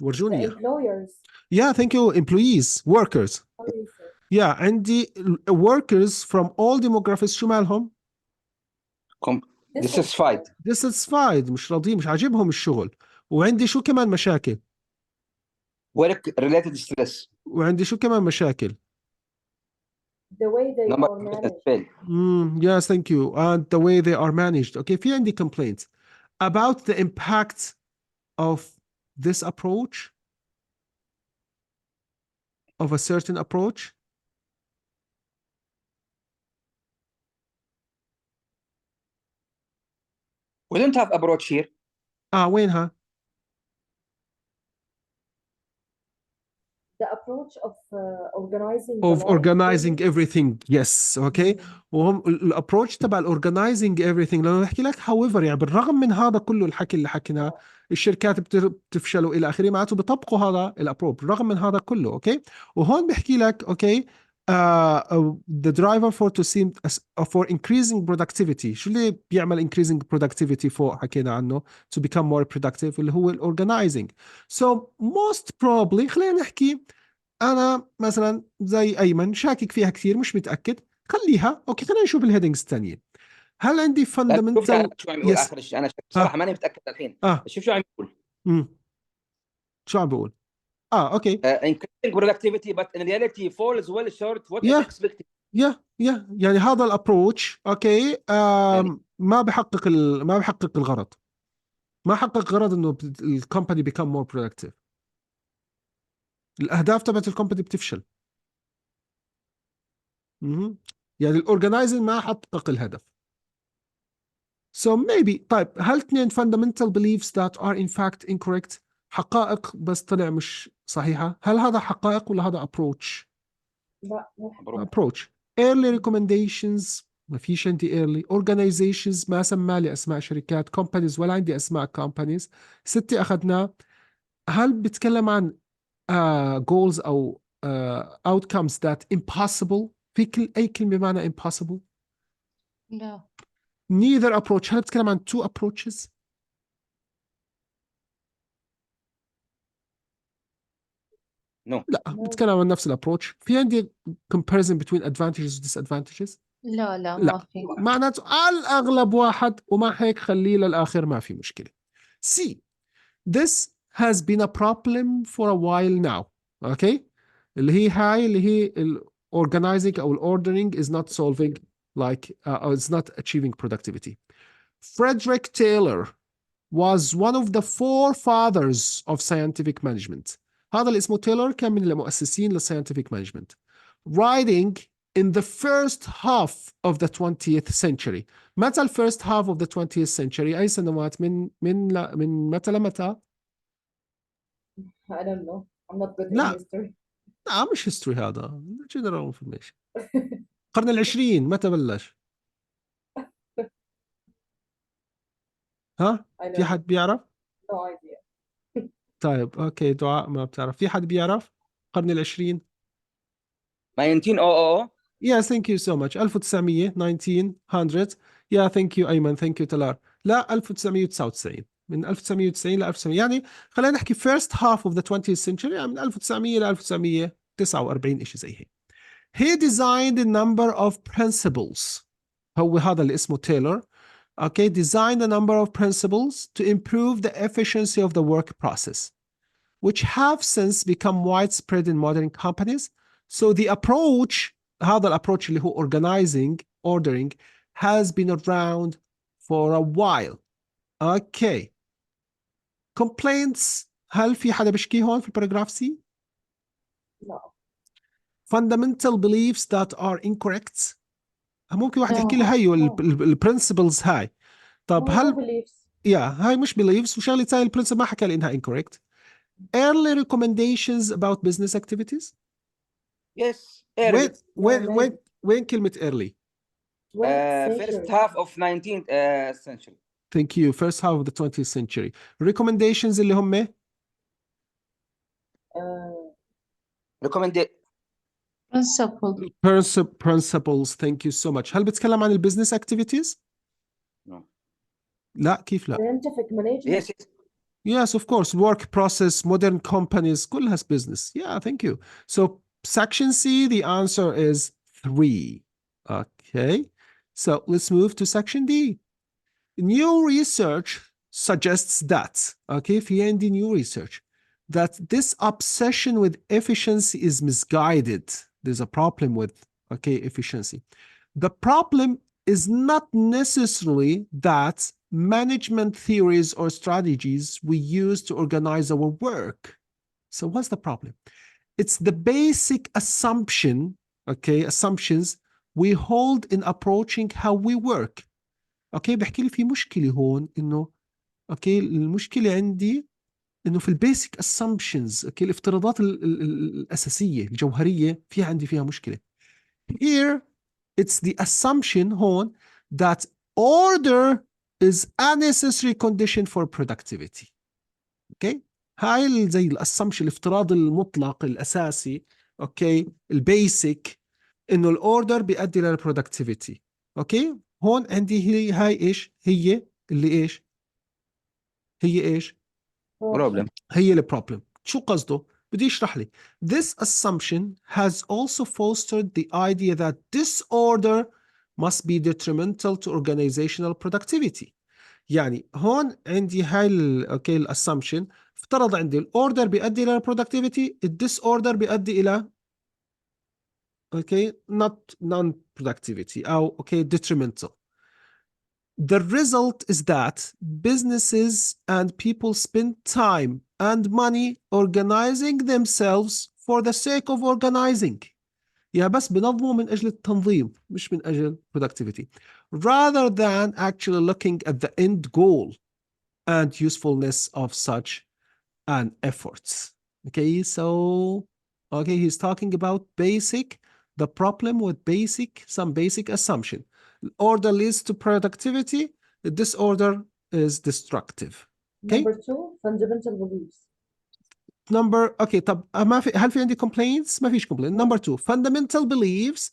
ورجوني The إياها. employers. Yeah, thank you. Employees, workers. How do you say? Yeah, عندي workers from all demographics شو مالهم؟ Dissatisfied. dissatisfied، مش راضيين، مش عاجبهم الشغل. وعندي شو كمان مشاكل؟ Work related stress. وعندي شو كمان مشاكل؟ The way they Number are of managed. fail. Yes, thank you. And the way they are managed. Okay, في عندي complaints about the impact of this approach, of a certain approach. We don't have approach here. وينها؟ The approach of organizing. Of organizing everything, yes, okay. وهم الابروتش تبع الاورجنايزنج everything لما بحكي لك however يعني بالرغم من هذا كله الحكي اللي حكيناه الشركات بتفشل والى اخره، معناته بيطبقوا هذا الابروتش بالرغم من هذا كله، اوكي. وهون بحكي لك اوكي the driver for increasing productivity. شو اللي بيعمل increasing productivity فوق حكينا عنه to become more productive اللي هو الاورجنايزنج. So most probably خلينا نحكي أنا مثلا زي أيمن شاكك فيها كثير مش متأكد، خليها أوكي. خلينا نشوف الهيدنجز الثانيين. هل عندي fundamental شو عم يقول آخر شيء؟ أنا بصراحة ماني متأكد الحين. شوف شو عم يقول. شو عم بقول؟ أوكي. Increasing productivity but in reality falls well short what is expected. يعني هذا الابروتش أوكي ما بحقق الغرض، ما حقق غرض إنه الكومباني become more productive. الأهداف تبعت الكومباني بتفشل. يعني الأورجنايزنج ما حقق الهدف. So maybe طيب هل اثنين fundamental beliefs that are in fact incorrect حقائق بس طلع مش صحيحة؟ هل هذا حقائق ولا هذا approach؟ لا approach. early recommendations ما فيش عندي early. organizations ما سمى لي أسماء شركات. companies ولا عندي أسماء companies. 6 أخذناه. هل بتكلم عن goals أو outcomes that impossible؟ في أي كلمة بمعنى impossible؟ لا. neither approach. هل بتكلم عن two approaches؟ No. لا بتكلم عن نفس الابروتش. في عندي comparison between advantages و disadvantages؟ لا لا. ما في. معناته على الأغلب واحد، ومع هيك خليه للآخر ما في مشكلة. C. This has been a problem for a while now. Okay. اللي هي organizing أو ordering is not solving like it's not achieving productivity. Frederick Taylor was one of the forefathers of scientific management. هذا اللي اسمه تايلور كان من المؤسسين للscientific management. Writing in the first half of the 20th century. متى ال first half of the 20th century؟ أي سنوات من متى لمتى؟ I don't know. I'm not good لا. in history. لا مش history هذا. general information. القرن العشرين متى بلش؟ ها؟ في حد بيعرف؟ No idea. طيب أوكي دعاء ما بتعرف. في حد بيعرف؟ القرن العشرين؟ 1900. Yes, thank you so much. 1900. Yeah, thank you أيمن. Thank you تلار. لا 1999. من 1990 ل 1900 يعني خلينا نحكي first half of the 20th century يعني من 1900 ل 1949 إشي زي هيك. he designed a number of principles. هو هذا اللي اسمه تايلور. Okay, designed a number of principles to improve the efficiency of the work process, which have since become widespread in modern companies. So the approach, هذا الapproach اللي هو organizing, ordering, has been around for a while. Okay. Complaints. هل في حدا بيشكي هون في الباراجراف سي؟ لا. Fundamental beliefs that are incorrect. ممكن واحد No. يحكي لي هيو البرنسبلز هاي. طب هل beliefs. هاي مش beliefs وشغلة ثانية البرنسبل ما حكى لي انها incorrect. Early recommendations about business activities. Yes. Early. وين كلمة early؟ First half of 19th century. Thank you. First half of the 20th century. Recommendations اللي هم principles. Thank you so much. هل بتكلم عن البزنس activities؟ No. لا كيف لا؟ Scientific management. Yes. Yes, of course. Work process, modern companies, كلها business. Yeah, thank you. So section C, the answer is 3. Okay. So let's move to section D. New research suggests that, okay, في عندي new research, that this obsession with efficiency is misguided. There's a problem with, okay, efficiency. The problem is not necessarily that management theories or strategies we use to organize our work. So what's the problem? It's the basic assumption, okay, assumptions we hold in approaching how we work. Okay, بحكي لي في مشكلة هون إنه okay المشكلة عندي إنه في البيسك assumptions okay الافتراضات الأساسية الجوهرية عندي فيها مشكلة. Here it's the assumption هون that order is a necessary condition for productivity. Okay, هاي زي الاسامبشن الافتراض المطلق الاساسي اوكي البيسك انه الاوردر بيؤدي للبرودكتيفيتي. اوكي هون عندي هاي ايش هي اللي ايش هي ايش Problem. هي البروبلم. شو قصده؟ بدي يشرح لي. This assumption has also fostered the idea that disorder must be detrimental to organizational productivity. يعني هون عندي هاي اوكي الاسامبشن افترض عندي الاوردر بيؤدي الى productivity، الديس اوردر بيؤدي الى اوكي not non productivity او اوكي detrimental. The result is that businesses and people spend time and money organizing themselves for the sake of organizing. يا بس بنظموا من أجل التنظيم مش من أجل productivity, rather than actually looking at the end goal and usefulness of such an efforts. Okay, so okay, he's talking about the problem with some basic assumption. Order leads to productivity, the disorder is destructive. Okay? Number 2, fundamental beliefs. Okay, طب ما في هل في عندي complaints؟ ما فيش complaint. Number 2, fundamental beliefs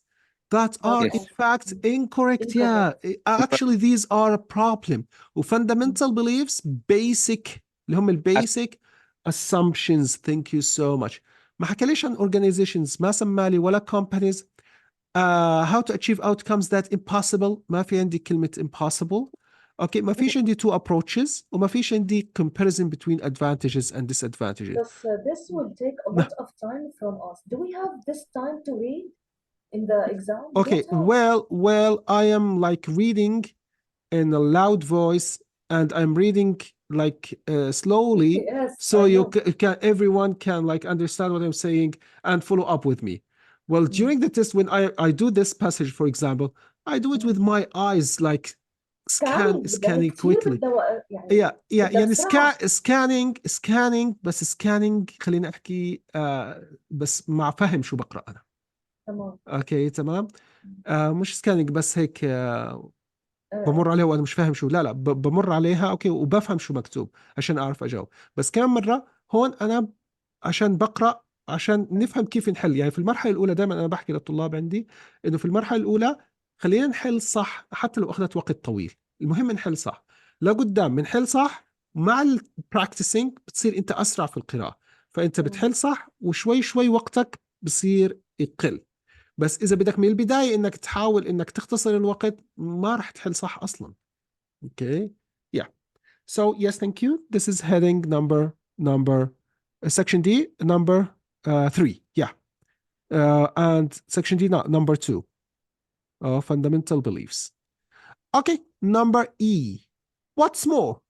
that are in fact incorrect. Yeah, actually these are a problem. Fundamental beliefs basic اللي هم البيسك assumptions. Thank you so much. ما حكاليش عن organizations، ما سمالي ولا companies. How to achieve outcomes that impossible. ما في عندي كلمة impossible. Okay, ما فيش عندي two approaches وما فيش عندي comparison between advantages and disadvantages. This will take a lot of time from us. Do we have this time to read in the exam? Okay, well, I am like reading in a loud voice and I'm reading like slowly, Yes, so everyone can like understand what I'm saying and follow up with me. Well, during the test, when I do this passage, for example, I do it with my eyes like scanning quickly. Yeah, يعني scanning بس scanning خليني أحكي بس مع فهم شو بقرأ أنا. تمام. اوكي تمام. مش سكانينج بس هيك بمر عليها وانا مش فاهم شو. لا بمر عليها اوكي وبفهم شو مكتوب عشان اعرف اجاوب. بس كم مره هون انا عشان بقرا عشان نفهم كيف نحل. يعني في المرحله الاولى دائما انا بحكي للطلاب عندي انه في المرحله الاولى خلينا نحل صح حتى لو اخذت وقت طويل، المهم نحل صح. لقدام بنحل صح مع البراكتسينج بتصير انت اسرع في القراءه، فانت بتحل صح وشوي شوي وقتك بصير يقل. بس إذا بدك من البداية إنك تحاول إنك تختصر الوقت ما رح تحل صح أصلا. Okay. Yeah. So yes, thank you. This is heading number section D, number 3. Yeah. And section D, number 2. Fundamental beliefs. Okay. Number E. What's more,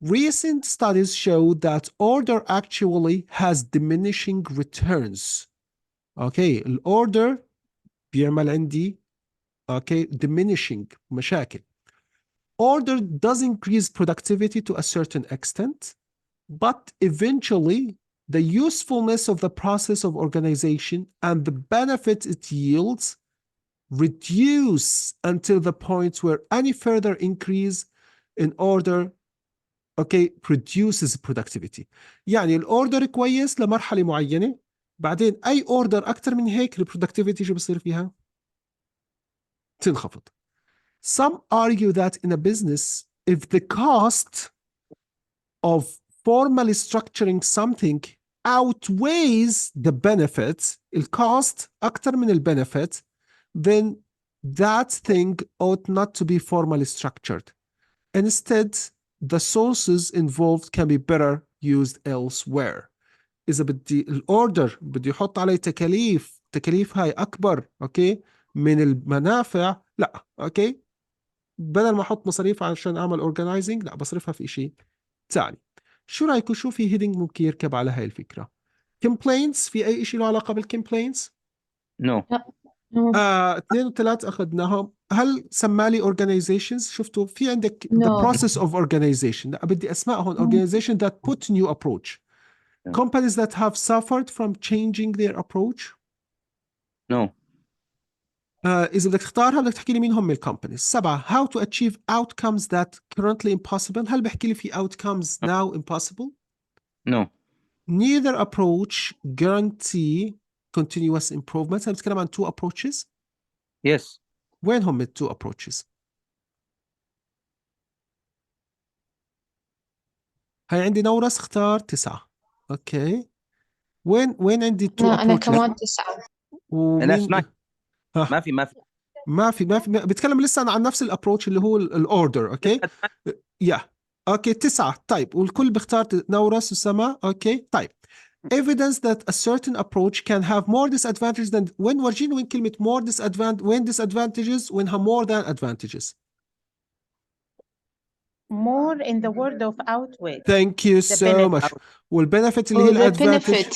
recent studies show that order actually has diminishing returns. Okay. الorder بيعمل عندي diminishing مشاكل. Order does increase productivity to a certain extent, but eventually the usefulness of the process of organization and the benefits it yields reduce until the point where any further increase in order produces productivity. يعني الاوردر كويس لمرحلة معينة، بعدين أي اوردر أكتر من هيك البرودكتيفيتي شو بصير فيها؟ تنخفض. Some argue that in a business, if the cost of formally structuring something outweighs the benefits, the cost أكتر من البنفit, then that thing ought not to be formally structured. Instead, the sources involved can be better used elsewhere. إذا بدي الأوردر بدي يحط عليه تكاليف هاي أكبر من المنافع، لا بدل ما احط مصاريف عشان اعمل اورجنايزنج، لا بصرفها في شيء ثاني. شو رايكم؟ شو في هيدنج ممكن يركب على هاي الفكره؟ complaints، في اي شيء له علاقه بالكمبلينتس؟ نو. 2 و3 اخذناهم. هل سمالي organizations؟ شفتوا في عندك the No. process of organization. لا بدي اسماء هون. organization that put new approach. companies that have suffered from changing their approach. نو. إذا بدك تختارها بدك تحكي لي مين هم الكومبانيز. 7. how to achieve outcomes that currently impossible. هل بحكي لي في outcomes now impossible؟ نو. neither approach guarantee continuous improvement. هل بتكلم عن 2 approaches؟ يس. وين هم ال 2 approaches؟ هاي عندي نورس اختار 9. اوكي. وين عندي 2 approaches؟ أنا كمان 9. أنا اسمع. ها. ما في بتكلم لسه عن نفس الابروتش اللي هو الاوردر. اوكي. اوكي 9. طيب والكل بيختار نورس وسما. اوكي طيب. evidence that a certain approach can have more disadvantages than. وين ورجيني وين كلمة more disadvantage؟ وين disadvantages وينها more than advantages؟ more in the word of outweigh. Thank you so much. والbenefit اللي هي الادفانتج.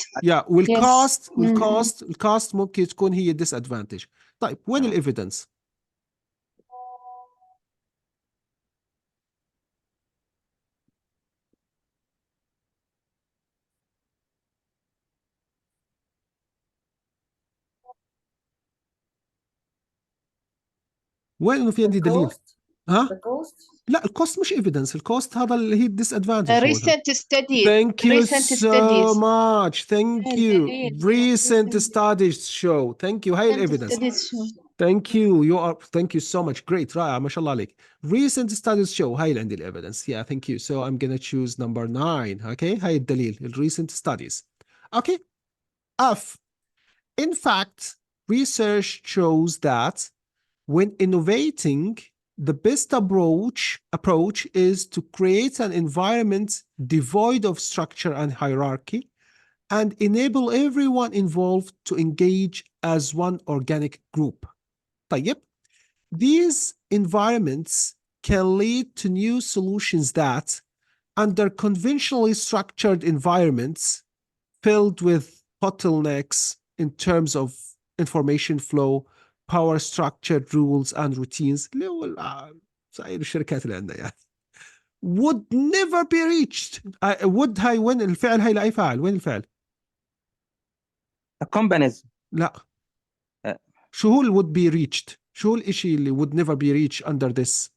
والcost الcost ممكن تكون هي disadvantage. طيب وين الايفيدنس؟ وين انه في عندي دليل؟ ها؟ لا الكوست مش evidence. الكوست هذا اللي هي disadvantage. recent studies. Thank you recent so studies. much. Thank you. Recent studies show. Thank you. هاي evidence. Thank you. Thank you so much. Great. رائع ما شاء الله عليك. Recent studies show. هاي اللي عندي evidence. Yeah, thank you. So I'm gonna choose number 9. Okay. هاي الدليل. Recent studies. Okay. F. In fact, research shows that when innovating, the best approach is to create an environment devoid of structure and hierarchy and enable everyone involved to engage as one organic group. طيب. These environments can lead to new solutions that, under conventionally structured environments filled with bottlenecks in terms of information flow, power structured rules and routines اللي هو سائر الشركات اللي عندنا يعني would never be reached. would هاي وين الفعل؟ هاي لأي فاعل؟ وين الفعل؟ companies. لا. شو هو would be reached؟ شو هو الإشي اللي would never be reached under this؟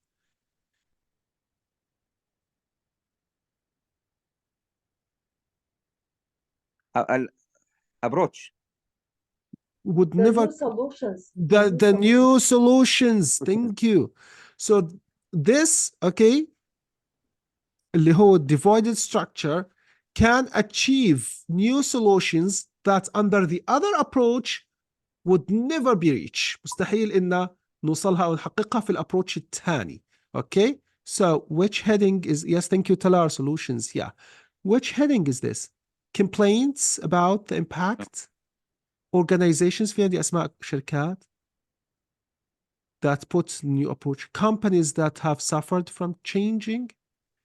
approach. would never. New solutions. The new solutions. Thank you. So this اللي هو divided structure can achieve new solutions that under the other approach would never be reached. مستحيل إن نوصلها أو نحققها في الابروتش الثاني. Okay, so which heading is, yes, thank you, Talar Solutions, yeah. Which heading is this? Complaints about the impact? Organizations, في عندي أسماء شركات that put new approach, companies that have suffered from changing,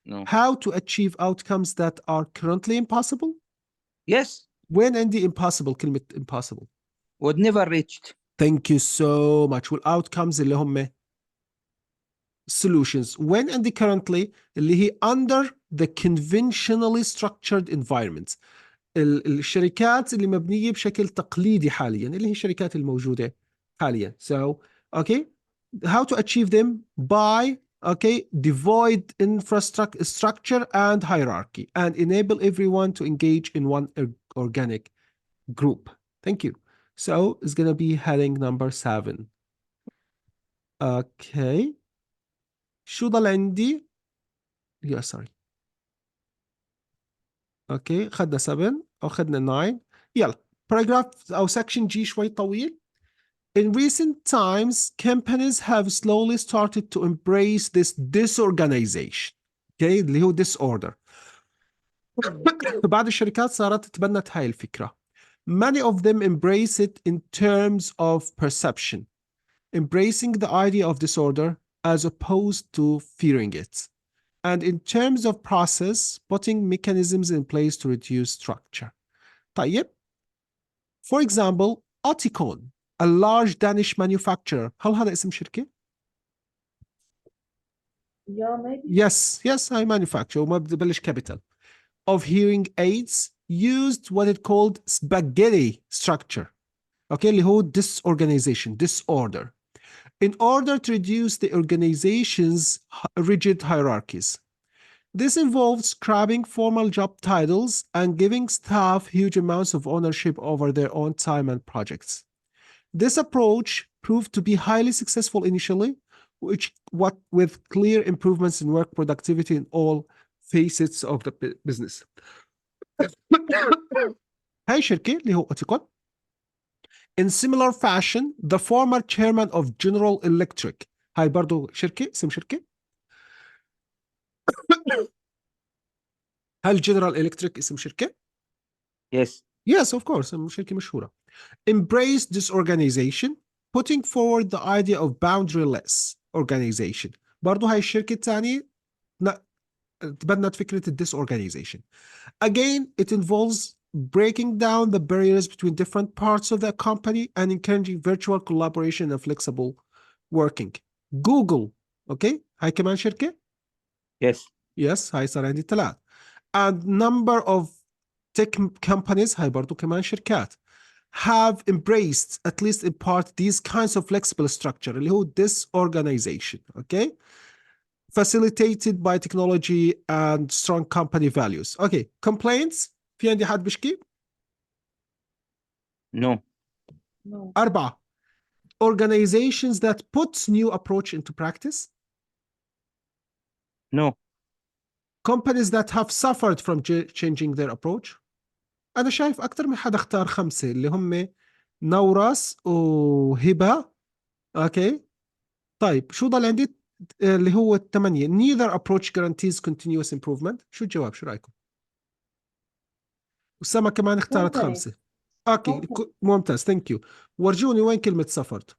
No. how to achieve outcomes that are currently impossible. Yes. When عندي impossible كلمة impossible. Would never reached. Thank you so much. والoutcomes اللي هم solutions. When عندي currently اللي هي under the conventionally structured environments. الشركات اللي مبنية بشكل تقليدي حاليا اللي هي الشركات الموجودة حاليا. So, okay, how to achieve them by, okay, devoid infrastructure and hierarchy and enable everyone to engage in one organic group. Thank you. So it's going to be heading number 7. Okay. شو ضل عندي؟ Yeah, sorry. اوكي خدنا 7 او خدنا 9. يلا paragraph او section G شوي طويل. In recent times, companies have slowly started to embrace this disorganization. Okay, اللي هو disorder. بعض الشركات صارت تتبنت هاي الفكرة. Many of them embrace it in terms of perception, embracing the idea of disorder as opposed to fearing it. And in terms of process, putting mechanisms in place to reduce structure. طيب. For example, Oticon, a large Danish manufacturer. هل هذا اسم شركة؟ Yeah, maybe. Yes, I manufacture. وما ببلش capital. Of hearing aids used what it called spaghetti structure. Okay, اللي هو disorganization, disorder. In order to reduce the organization's rigid hierarchies. This involves scrapping formal job titles and giving staff huge amounts of ownership over their own time and projects. This approach proved to be highly successful initially, with clear improvements in work productivity in all facets of the business. هاي شركة اللي هو Oticon. In similar fashion, the former chairman of General Electric, هاي برضو شركة اسم شركة. هل General Electric اسم شركة؟ Yes, of course, شركة مشهورة. Embrace disorganization, putting forward the idea of boundaryless organization. برضو هاي الشركة الثانية تبنت فكرة disorganization. Again, it involves breaking down the barriers between different parts of the company and encouraging virtual collaboration and flexible working. Google, okay, هاي كمان شركة؟ Yes, هاي صار عندي 3. And number of tech companies, هاي برضو كمان شركات, have embraced, at least in part, these kinds of flexible structure, اللي هو disorganization, okay? Facilitated by technology and strong company values. Okay, complaints? في عندي حد بشكي؟ No. 4. Organizations that put new approach into practice? No. Companies that have suffered from changing their approach? أنا شايف أكتر من حدا اختار 5 اللي هم نورس وهبة. أوكي. طيب شو ضل عندي اللي هو 8. Neither approach guarantees continuous improvement. شو الجواب؟ شو رأيكم؟ وسما كمان اختارت 5. أوكي ممتاز. Thank you. ورجوني وين كلمة suffered.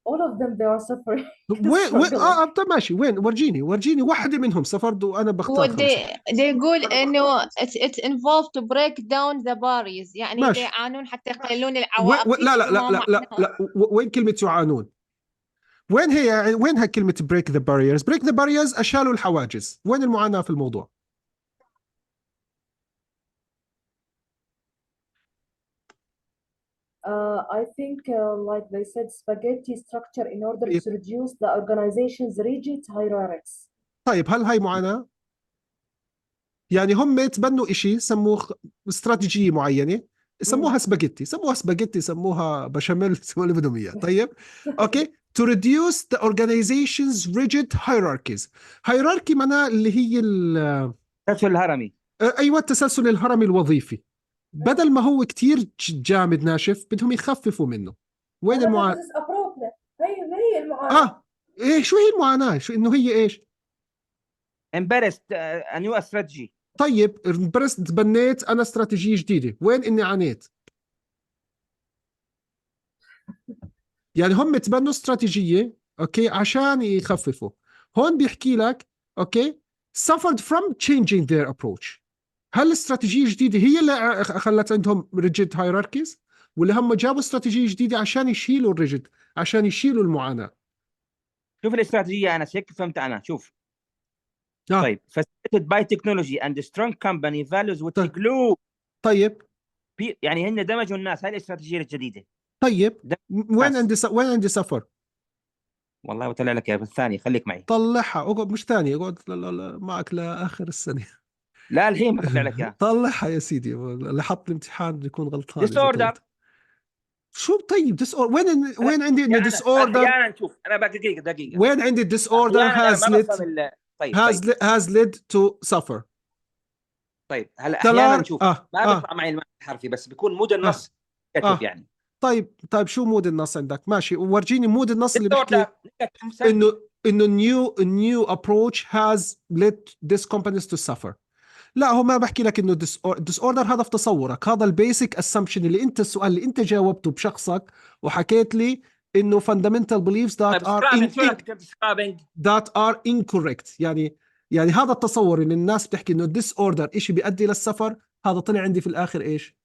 All of them they are suffering. وين طب ماشي وين ورجيني واحدة منهم سفرت وأنا بختار 5. يقول إنه it involved to break down the barriers يعني يعانون حتى يقللون العوائق. لا وين كلمة يعانون؟ وين هي كلمة break the barriers؟ break the barriers أشالوا الحواجز. وين المعاناة في الموضوع؟ I think like they said spaghetti structure in order to reduce the organization's rigid hierarchies. طيب هل هاي معاناة؟ يعني هم تبنوا إشي سموه استراتيجية معينة سموها سباجيتي سموها بشاميل سموها اللي بدهم إياه. طيب أوكي to reduce the organization's rigid hierarchies. hierarchy معناه اللي هي التسلسل الهرمي. أيوة التسلسل الهرمي الوظيفي. بدل ما هو كتير جامد ناشف بدهم يخففوا منه. وين المعاناة؟ هي المعاناة. ايه شو هي المعاناة؟ شو انه هي ايش؟ embarrassed a new strategy. طيب embarrassed تبنيت انا استراتيجية جديدة، وين اني عانيت؟ يعني هم تبنوا استراتيجية اوكي عشان يخففوا. هون بيحكي لك اوكي suffered from changing their approach. هل الاستراتيجية الجديدة هي اللي خلت عندهم rigid hierarchies، ولا هم جابوا استراتيجية جديدة عشان يشيلوا الريجيد، عشان يشيلوا المعاناة؟ شوف الاستراتيجية أنا هيك فهمت أنا. شوف طيب facilitated by technology and strong company values which glue. طيب يعني هن دمجوا الناس. هاي الاستراتيجية الجديدة. طيب وين عندي سفر؟ والله بطلع لك يا الثاني، خليك معي. طلعها، اقعد مش ثاني، اقعد معك لاخر السنه. لا الحين بطلع لك اياها. طلعها يا سيدي، اللي حط الامتحان يكون غلطان. disorder. شو طيب وين عندي انه disorder؟ احيانا شوف انا بقى دقيقه وين عندي disorder has led to suffer. طيب هلا احيانا نشوف ما بيطلع معي المعنى الحرفي، بس بيكون مود النص كتب يعني. طيب شو مود النص عندك؟ ماشي، ورجيني مود النص اللي بيحكي انه new approach has led these companies to suffer. لا، هو ما بحكي لك انه disorder، هذا في تصورك، هذا البيسك assumption اللي انت السؤال اللي انت جاوبته بشخصك وحكيت لي انه fundamental beliefs that are incorrect. يعني هذا التصور اللي الناس بتحكي انه disorder إشي بيؤدي للسفر، هذا طلع عندي في الاخر ايش؟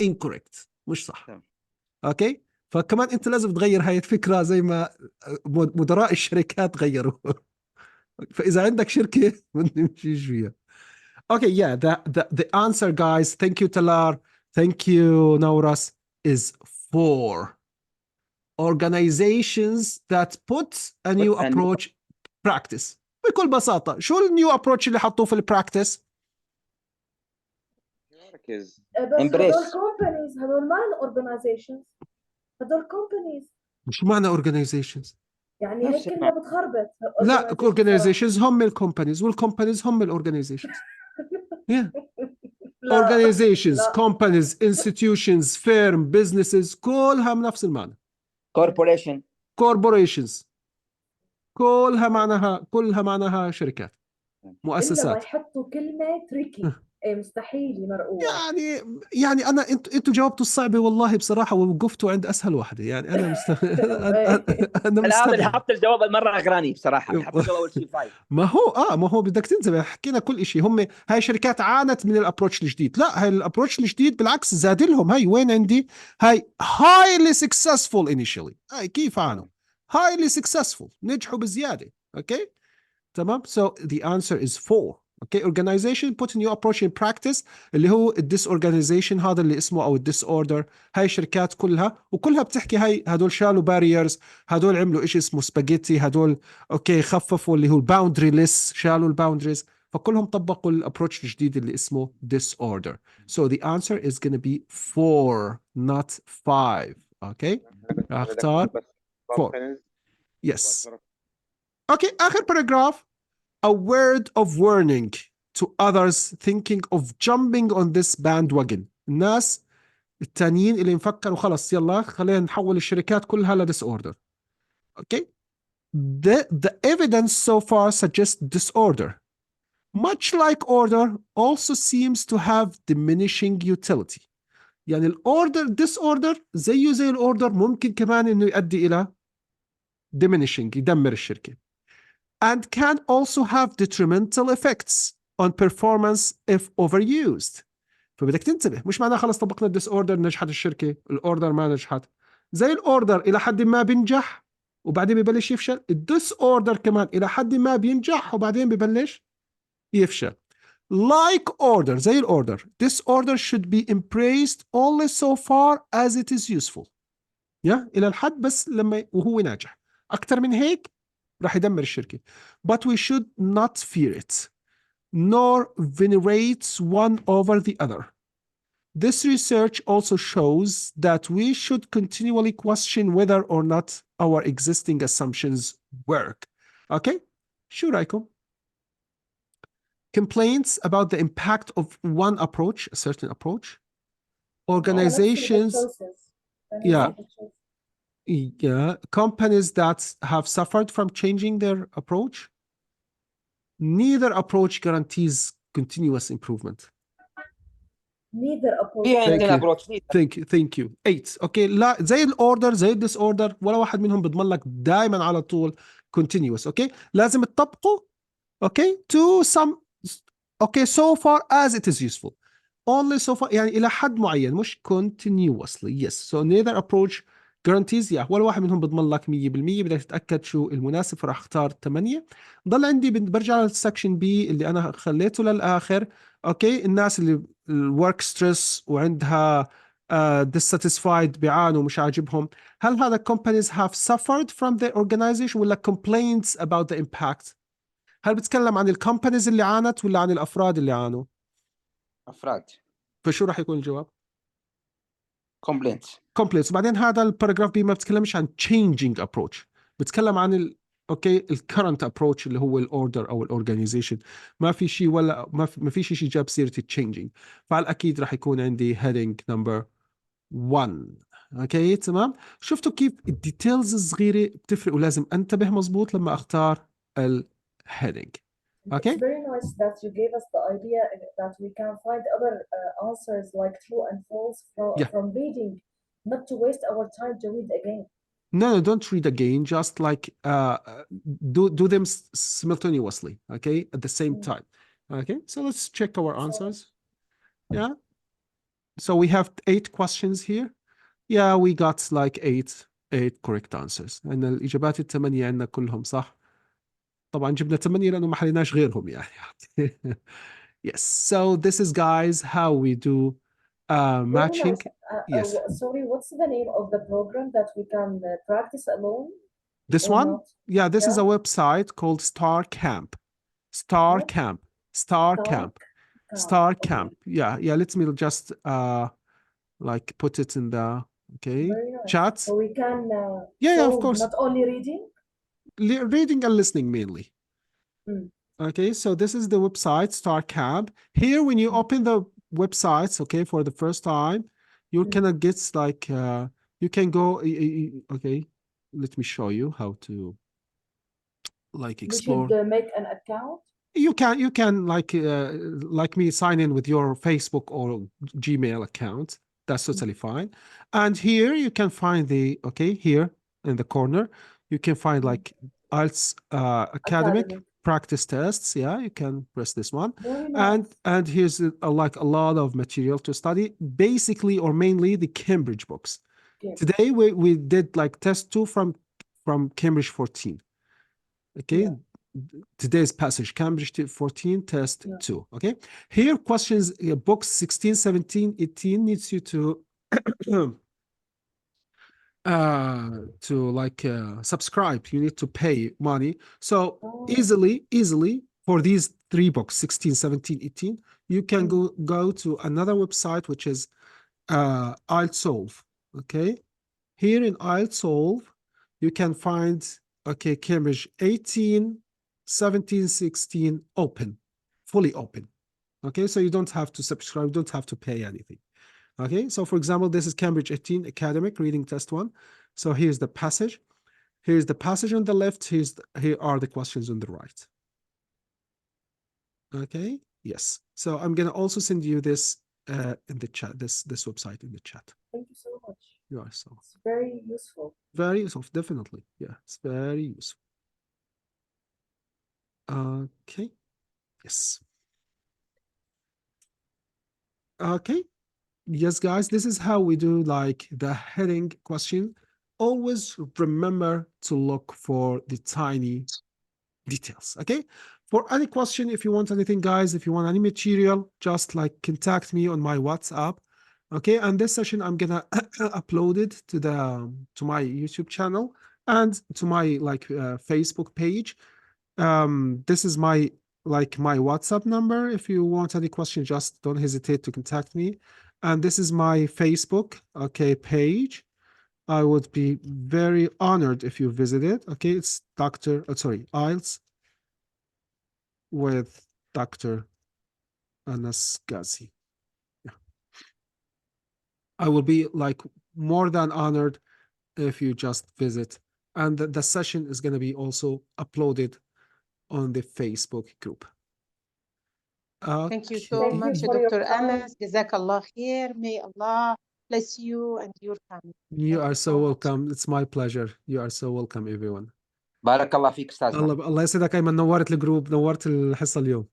incorrect، مش صح. اوكي، فكمان انت لازم تغير هاي الفكرة زي ما مدراء الشركات غيروا. فاذا عندك شركة ما نمشيش فيها. Okay, yeah, the answer, guys, thank you, Talar, thank you, Nauras, is 4. Organizations that put a new approach practice. بكل بساطة شو النيو approach اللي حطوه في البراكتس؟ بس هدول companies، هدول ما organizations، هدول companies. مش معنى organizations؟ يعني هيك كلمة بتخربط. لا، organizations هم الكومبانيز والكومبانيز هم الاورجانيزيشنز. Yeah. Organizations, companies, institutions, firm, businesses كلها نفس المعنى. corporations كلها معناها شركات، مؤسسات. إلا ما يحطوا كلمة تريكي. مستحيل مرقوة. يعني انا انتوا جاوبتوا الصعبه والله بصراحه، ووقفتوا عند اسهل واحده. يعني انا هذا اللي حط الجواب المره اغراني بصراحه، حط الجواب اول شيء 5. ما هو بدك تنتبه، حكينا كل شيء. هم هاي شركات عانت من الابروتش الجديد، لا هاي الابروتش الجديد بالعكس زاد لهم. هاي وين عندي؟ هاي highly successful initially. هاي كيف عانوا؟ highly successful، نجحوا بزياده. اوكي تمام. So the answer is 4. Okay, organization put a new approach in practice اللي هو disorganization، هذا اللي اسمه أو disorder. هاي شركات كلها وكلها بتحكي هدول شالوا barriers، هدول عملوا إشي اسمه spaghetti، هدول أوكي خففوا اللي هو boundaryless، شالوا الباوندريز، فكلهم طبقوا الابروتش الجديد اللي اسمه disorder. So the answer is going to be 4 not 5. Okay, راح اختار 4. Yes. Okay, آخر paragraph. A word of warning to others thinking of jumping on this bandwagon. الناس التانيين اللي مفكروا خلص يلا خلينا نحول الشركات كلها ل disorder. Okay. The evidence so far suggests disorder, much like order, also seems to have diminishing utility. يعني disorder زي الorder ممكن كمان إنه يؤدي إلى diminishing، يدمر الشركة. And can also have detrimental effects on performance if overused. فبدك تنتبه، مش معناه خلص طبقنا الديسوردر نجحت الشركة، الاوردر ما نجحت. زي الاوردر إلى حد ما بينجح وبعدين ببلش يفشل، الديسوردر كمان إلى حد ما بينجح وبعدين ببلش يفشل. Like order، زي الاوردر، disorder should be embraced only so far as it is useful. إلى الحد بس لما وهو ناجح، أكثر من هيك راح يدمر الشركة. But we should not fear it nor venerate one over the other. This research also shows that we should continually question whether or not our existing assumptions work. Okay? شو رأيكم؟ complaints about the impact of one approach, a certain approach. Organizations, yeah, companies that have suffered from changing their approach. Neither approach guarantees continuous improvement. Neither approach. Thank you. 8. اوكي لا زي الاوردر زي الديسوردر ولا واحد منهم بيضمن لك دائما على طول continuous. اوكي لازم تطبقه اوكي to some okay so far as it is useful. Only so far يعني الى حد معين مش continuously. Yes. So neither approach guarantees ولا واحد منهم بضمن لك 100%. بدك تتاكد شو المناسب، فراح اختار 8. ضل عندي برجع للسكشن بي اللي انا خليته للاخر. اوكي الناس اللي الورك ستريس وعندها dissatisfied بيعانوا مش عاجبهم، هل هذا companies have suffered from the organization ولا complaints about the impact؟ هل بتكلم عن الكومبانيز اللي عانت ولا عن الافراد اللي عانوا؟ افراد. فشو راح يكون الجواب؟ complaints. وبعدين هذا الباراجراف بي ما بتكلمش عن changing approach، بتكلم عن اوكي الكرنت ابروتش اللي هو الاوردر او الاورجانيزيشن. ما في شيء ولا ما في شيء جاب سيره التشينجينج، فالاكيد راح يكون عندي heading number 1. اوكي تمام. شفتوا كيف الديتيلز الصغيره بتفرق ولازم انتبه مزبوط لما اختار الهيدنج. Okay. It's very nice that you gave us the idea that we can find other answers like true and false from reading, not to waste our time to read again. No, don't read again. Just like do them simultaneously, okay, at the same time. Okay, so let's check our answers. Yeah. So we have 8 questions here. Yeah, we got like 8 correct answers. And الإجابات الثمانية عندنا كلهم صح. طبعا جبنا 8 لأنه ما حليناش غيرهم يعني. Yes. So this is guys how we do matching. Yes. Sorry, what's the name of the program that we can practice alone? This one? Not? Yeah, this is a website called Star Camp. Star Camp. Yeah, let me just like put it in the chat. So we can yeah, of course. not only reading? Reading and listening mainly. Okay, so this is the website Star Camp. Here when you open the websites, okay, for the first time, you're gonna get like you can go okay, let me show you how to like explore. We should make an account. You can like me sign in with your Facebook or Gmail account. That's totally fine. And here you can find the here in the corner you can find like IELTS academic practice tests. Yeah, you can press this one. And here's like a lot of material to study, basically or mainly the Cambridge books. Today we did like test 2 from Cambridge 14. Okay. Today's passage Cambridge 14 test 2. Okay, here questions books 16, 17, 18 needs you to like subscribe. You need to pay money. So easily for these 3 books 16, 17, 18 you can go to another website which is IELTS Solve. Okay, here in IELTS Solve you can find Cambridge 18, 17, 16 open, fully open. Okay, so you don't have to subscribe, you don't have to pay anything. Okay, so for example, this is Cambridge 18 academic reading test 1. So here's the passage. Here's the passage on the left. Here are the questions on the right. Okay, yes. So I'm gonna also send you this in the chat, this website in the chat. Thank you so much. You are so. It's very useful. Very useful, definitely. Yeah, it's very useful. Okay, yes. Okay, yes, guys, this is how we do like the heading question. Always remember to look for the tiny details. Okay, for any question, if you want anything, guys, if you want any material, just like contact me on my WhatsApp. Okay, and this session I'm gonna upload it to my YouTube channel and to my like Facebook page. This is my WhatsApp number. If you want any question, just don't hesitate to contact me. And this is my Facebook page. I would be very honored if you visit it. Okay, it's IELTS with Dr. Anas Ghazi. Yeah. I will be like more than honored if you just visit. And the session is going to be also uploaded on the Facebook group. Thank you so much, Dr. Anas. Jazakallah khair. May Allah bless you and your family. You are so welcome. It's my pleasure. You are so welcome, everyone. بارك الله فيك أستاذنا. الله يسعدك أيمن، نورت الجروب، نورت الحصة اليوم.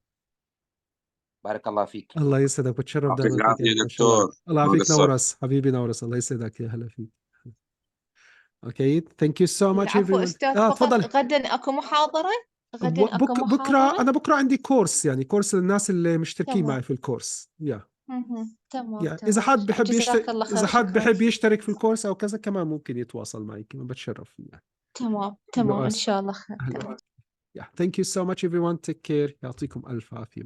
بارك الله فيك. الله يسعدك، بتشرف دائما فيك. العافية دكتور. الله يعافيك، نورس حبيبي، نورس، الله يسعدك، يا هلا فيك. Okay, thank you so much العفو everyone. أستاذ، فقط تفضل. غدا أكو محاضرة. غدا أكو محاضرة. بكرة أنا بكرة عندي كورس، يعني كورس للناس اللي مشتركين معي في الكورس. تمام. إذا حد بحب يشترك، إذا حد بحب يشترك في الكورس أو كذا كمان ممكن يتواصل معي، كمان بتشرف يعني. تمام إن شاء الله خير. Yeah, thank you so much everyone. Take care. يعطيكم ألف عافية.